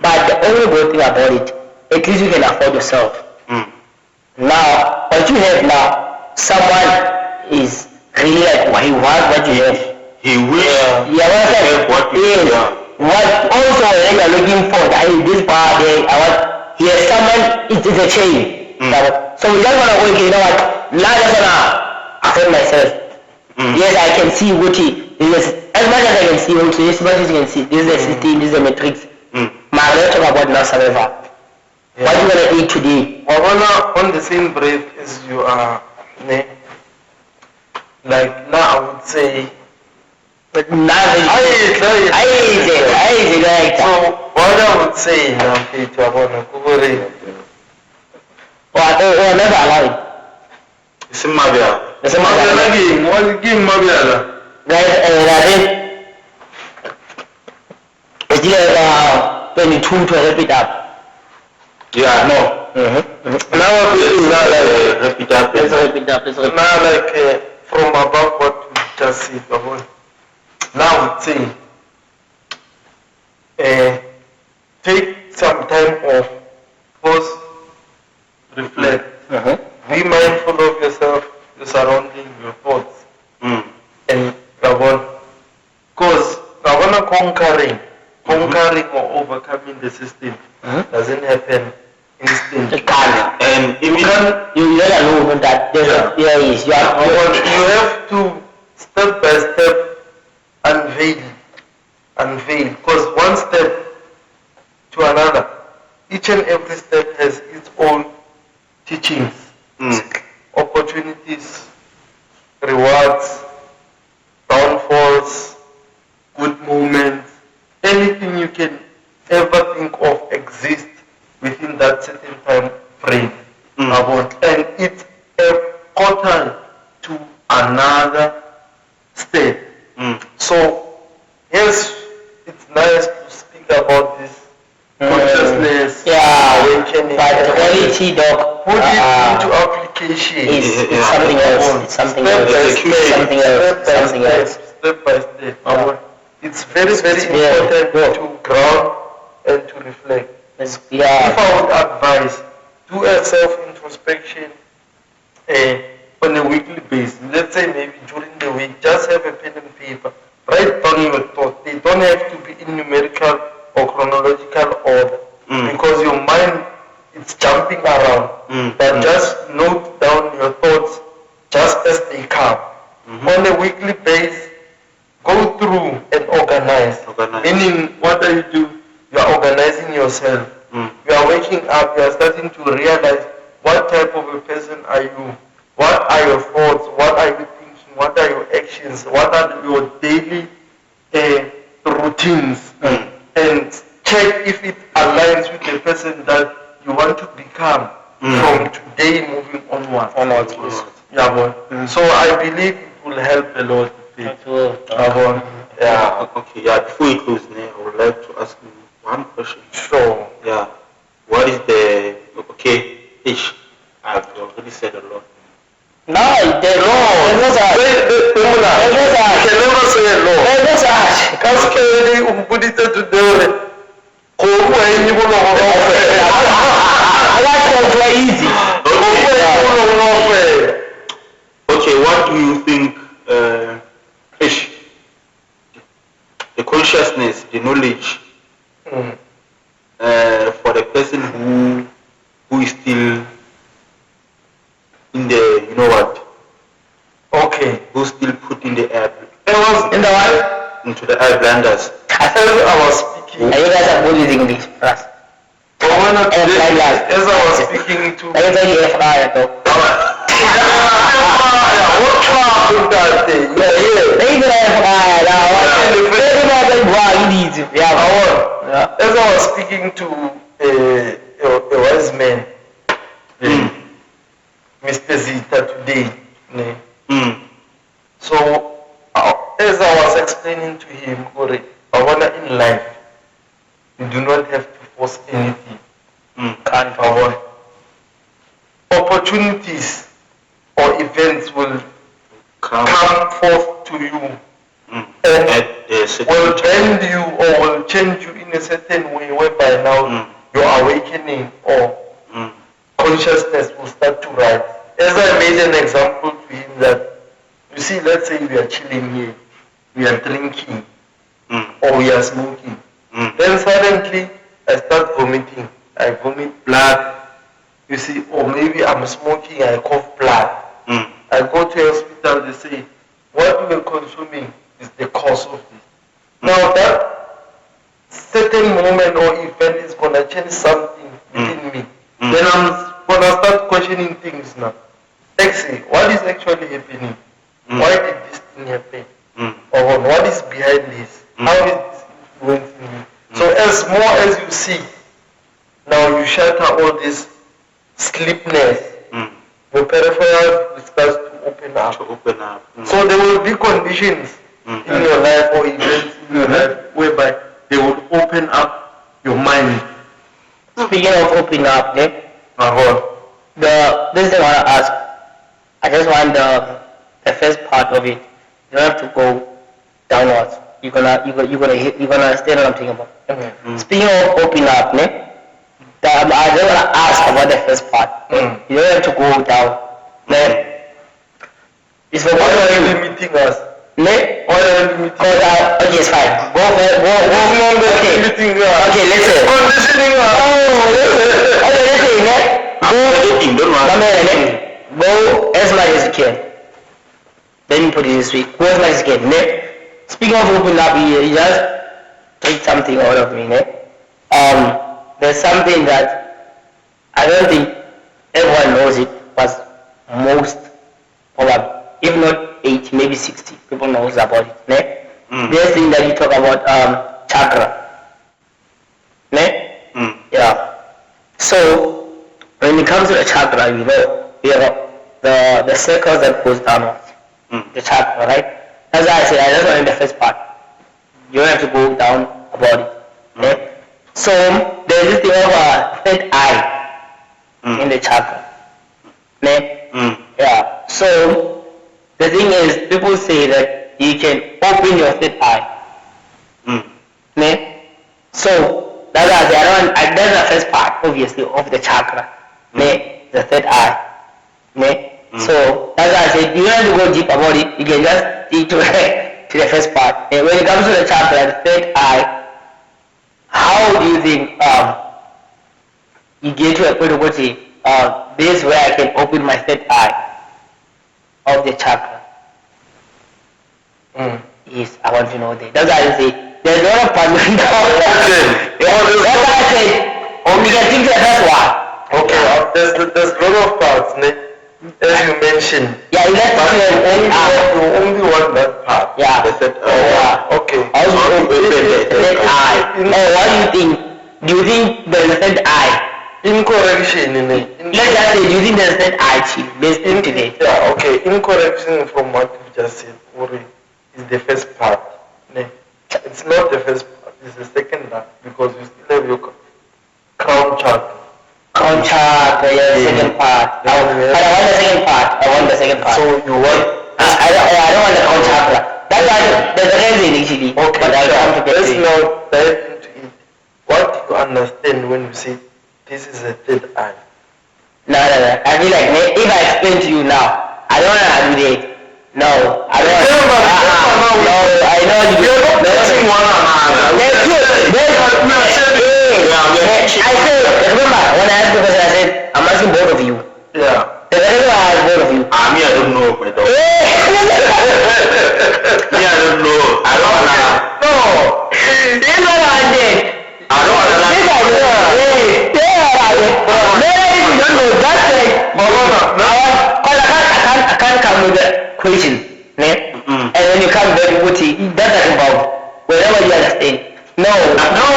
but the only good thing about it, at least you can afford yourself. Now, what you have now, someone is really like, he wants what you have. He wishes what you have. What also when you're looking for, this part there, someone, it's a chain. So we just want to work, you know what, now I just want to afford myself. Yes, I can see what as much as I can see, also, as much as you can see, this is the system, this is the matrix. Let's talk about now survival. What do you want to eat today? On the same breath as you are, like now I would say, but now so what I would say now, never allow it. Guys, still 22 to wrap it up. Yeah, no. Now Let's wrap it up. Now like from above what we just said, now I would say, take some time off, pause, reflect, be mindful of yourself, your surroundings, your thoughts, and because conquering or overcoming the system doesn't happen instantly. It can't. And You even can't. You never know that there's a there is. You You have to step by step unveil, because one step to another, each and every step has its own teachings, opportunities, rewards, downfalls, good moments, anything you can ever think of exists within that certain time frame. And it's a portal to another state. So, yes, it's nice to speak about this consciousness, awakening, but the quality, dog, put it into application. it's something else. It's something Step else. by It's step, something else. Something else. step by step. It's very, very important to ground and to reflect. If I would advise, do a self-introspection on a weekly basis. Let's say maybe during the week, just have a pen and paper. Write down your thoughts. They don't have to be in numerical or chronological order, because your mind is jumping around. But just note down your thoughts just as they come. On a weekly basis, go through and organize. Meaning, what do you do? You are organizing yourself. You are waking up, you are starting to realize what type of a person are you, what are your thoughts, what are you thinking, what are your actions, what are your daily routines, and check if it aligns with the person that you want to become from today moving onwards. So I believe it will help a lot. Okay, before we close, I would like to ask you one question. Sure. Yeah. What is the ish? I've already said a lot. No, there's no such. You can never say a law. There's no such. Because Kelly put it to do That's very easy. Okay, what do you think, ish? The consciousness, the knowledge, for the person who is still in the, you know what? Okay. Who's still put in the air? In the what? Into the air blenders. As I was speaking. You guys are good using English for us. As I was speaking to. I can tell you if I though. What happened that day? As I was speaking to a wise man, Mr. Zita today, so as I was explaining to him, I wanna in life, you do not have to force anything. Opportunities or events will come forth to you and will bend you or will change you in a certain way whereby now your awakening or consciousness will start to rise. As I made an example to him that, you see, let's say we are chilling here, we are drinking or we are smoking. Then suddenly I start vomiting. I vomit blood. You see, or maybe I'm smoking, I cough blood. I go to a hospital, they say, what you are consuming is the cause of this. Now that certain moment or event is going to change something within me. Then I'm going to start questioning things now. Actually, what is actually happening? Why did this thing happen? Or what is behind this? How is this influencing me? So as more as you see, now you shatter all this sleepiness. Your peripheral starts to open up. So there will be conditions in your life or events in your life whereby they will open up your mind. Speaking of opening up, this thing I want to ask, I just want the first part of it. You don't have to go downwards. You're gonna understand what I'm talking about. Speaking of opening up, I just want to ask about the first part. You don't have to go down. It's for why are you limiting us? Ne? Why aren't you meeting? Okay, it's fine. Go. Okay. Okay, listen. Conditioning her. Okay, listen, ne? Editing, don't worry. Go as much as you can. Let me put it this way. Go as much as you can, ne? Speaking of opening up, you just take something out of me, ne? There's something that I don't think everyone knows it, but most probably, if not 80, maybe 60 people knows about it, ne? This thing that you talk about, chakra, ne? Yeah. So when it comes to the chakra, you know, we have the circles that goes downwards, the chakra, right? That's why I said I just want in the first part. You don't have to go down about it. Okay? So there's this thing of a third eye in the chakra. Okay? Yeah. So the thing is, people say that you can open your third eye. Okay? So that's why I say that's the first part, obviously, of the chakra. Okay? The third eye. Okay? So that's why I said you don't have to go deep about it. You can just stick to the first part. And when it comes to the chakra, the third eye, how do you think you get to a point of say, this is where I can open my third eye of the chakra? Yes, I want to know that. That's why I say there's a lot of puzzling down. That's why I said you can think to the first one. Okay, there's a lot of parts, ne? As you mentioned. Yeah, you have to you only want that part. Yeah. The third eye. Yeah. Okay. How do you open the third eye? What do you think? Do you think there's a third eye? Incorrection in it. Let's just say, do you think there's a third eye, Chief, based in today? Yeah, okay. Incorrection from what you just said, Uri, is the first part. Ne? It's not the first part, it's the second part, because you still have your crown chakra. Crown chakra, yeah, the second part. But I want the second part. So you want? I don't want the crown chakra. That's why there's a reason initially. Okay, but I want to get let's to it. now dive into it. What do you understand when you say this is a third eye? No. I feel like if I explain to you now, I don't want to do that. No, I don't want to. No, I know you. You're not touching one another. I said, remember, when I asked the question, I said, I'm asking both of you. Yeah. The reason why I asked both of you. Me, I don't know, my dog. Me, I don't know. I don't wanna. No. This one I did. I don't wanna. This I did. Yeah. No, you don't know. That's like, I can't come with the question. And when you come back with it, that's like about wherever you understand. No, that was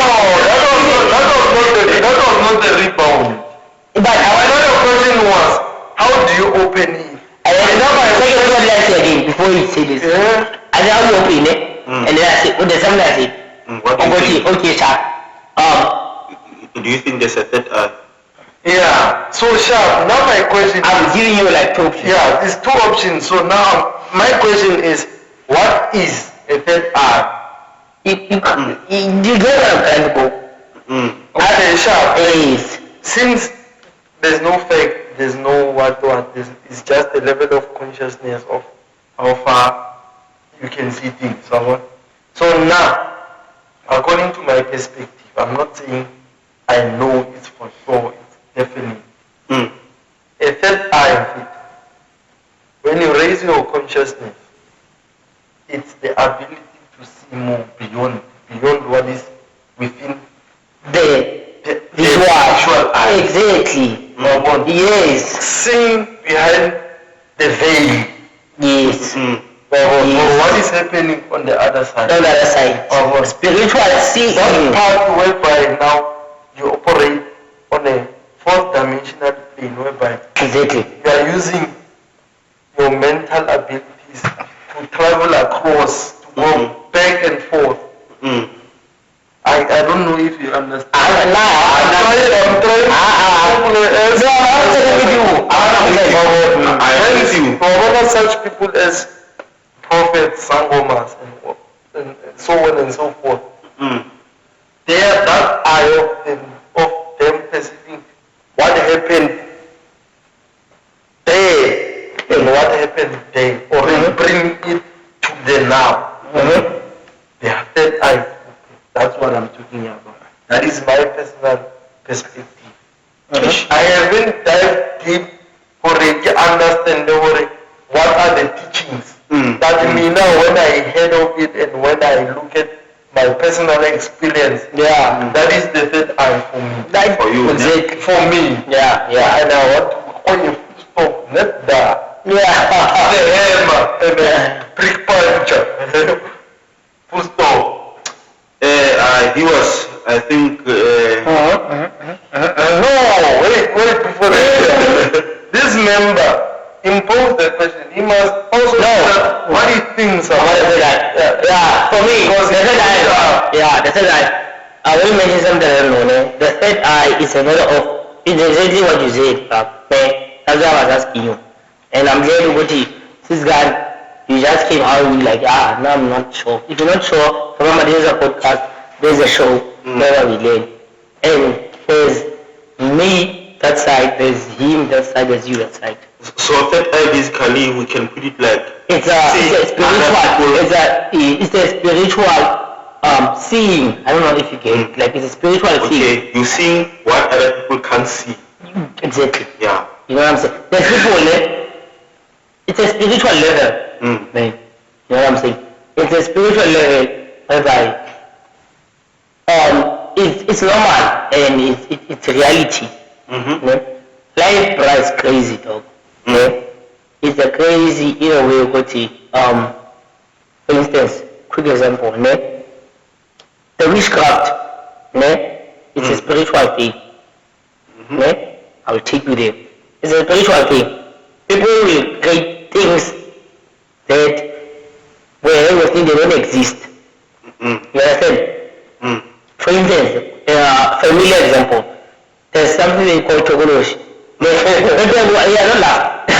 not the rebound. But Another question was, how do you open it? I second one last again before you say this. Yeah. I said, how do you open it? And then I said, what the something I said? What do you think? Okay, sharp. Do you think there's a third eye? Yeah. So sharp. Now my question I'm giving you like two options. yeah, there's two options. So now my question is, what is a third eye? You get where I'm trying to go. Okay, sharp. Yes. Since there's no fact, there's no what, it's just a level of consciousness of how far you can see things. So now, according to my perspective, I'm not saying I know it's for sure, it's definitely. A third eye of it, when you raise your consciousness, it's the ability to see more beyond what is within The visual eye. Exactly. Yes. Seeing behind the veil. Yes. What is happening on the other side? On the other side. Spiritual seeing. That part whereby now you operate on a fourth dimensional plane whereby Exactly. you are using your mental abilities to travel across, to go back and forth. I don't know if you understand. I'm trying. For such people as prophets, sangomas, and so on and so forth, they are that eye of them perceiving what happened there and what happened there, or bring it to the now. is my personal perspective. Mhm. I haven't dived deep for to understand what are the teachings. But me now, when I heard of it and when I look at my personal experience, Yeah. that is the third eye for me. Like For you, exactly. For me. Yeah, yeah. And I want to on your stop, not that. Yeah. The hammer and the brick puncher. Full stop. He was, I think, No, wait, before that. This member imposed the question. He must also know what he thinks about it. Yeah, for me, Because the third eye, the third eye, I will mention something I don't know. The third eye is a matter of, it's exactly what you said, that's why I was asking you. And I'm glad to go to this guy, you just came out and be like, no, I'm not sure. If you're not sure, remember there's a podcast, there's a show, where we learn. And there's me, that side, there's him, that side, there's you, that side. so third eye basically we can put it like It's a spiritual seeing. I don't know if you get it. Like it's a spiritual seeing. okay, you see what other people can't see. Exactly. Yeah. You know what I'm saying? There's people it's a spiritual level. Man. You know what I'm saying? It's a spiritual level whereby it's normal and it's reality. You know? Life is crazy, dog. It's a crazy in a way, for instance, quick example, the witchcraft, it's a spiritual thing. I will take you there. It's a spiritual thing. People will create things that where you think they don't exist. You understand? For instance, familiar example, there's something they call chocology. Don't laugh. Not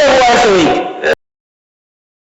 everyone show it.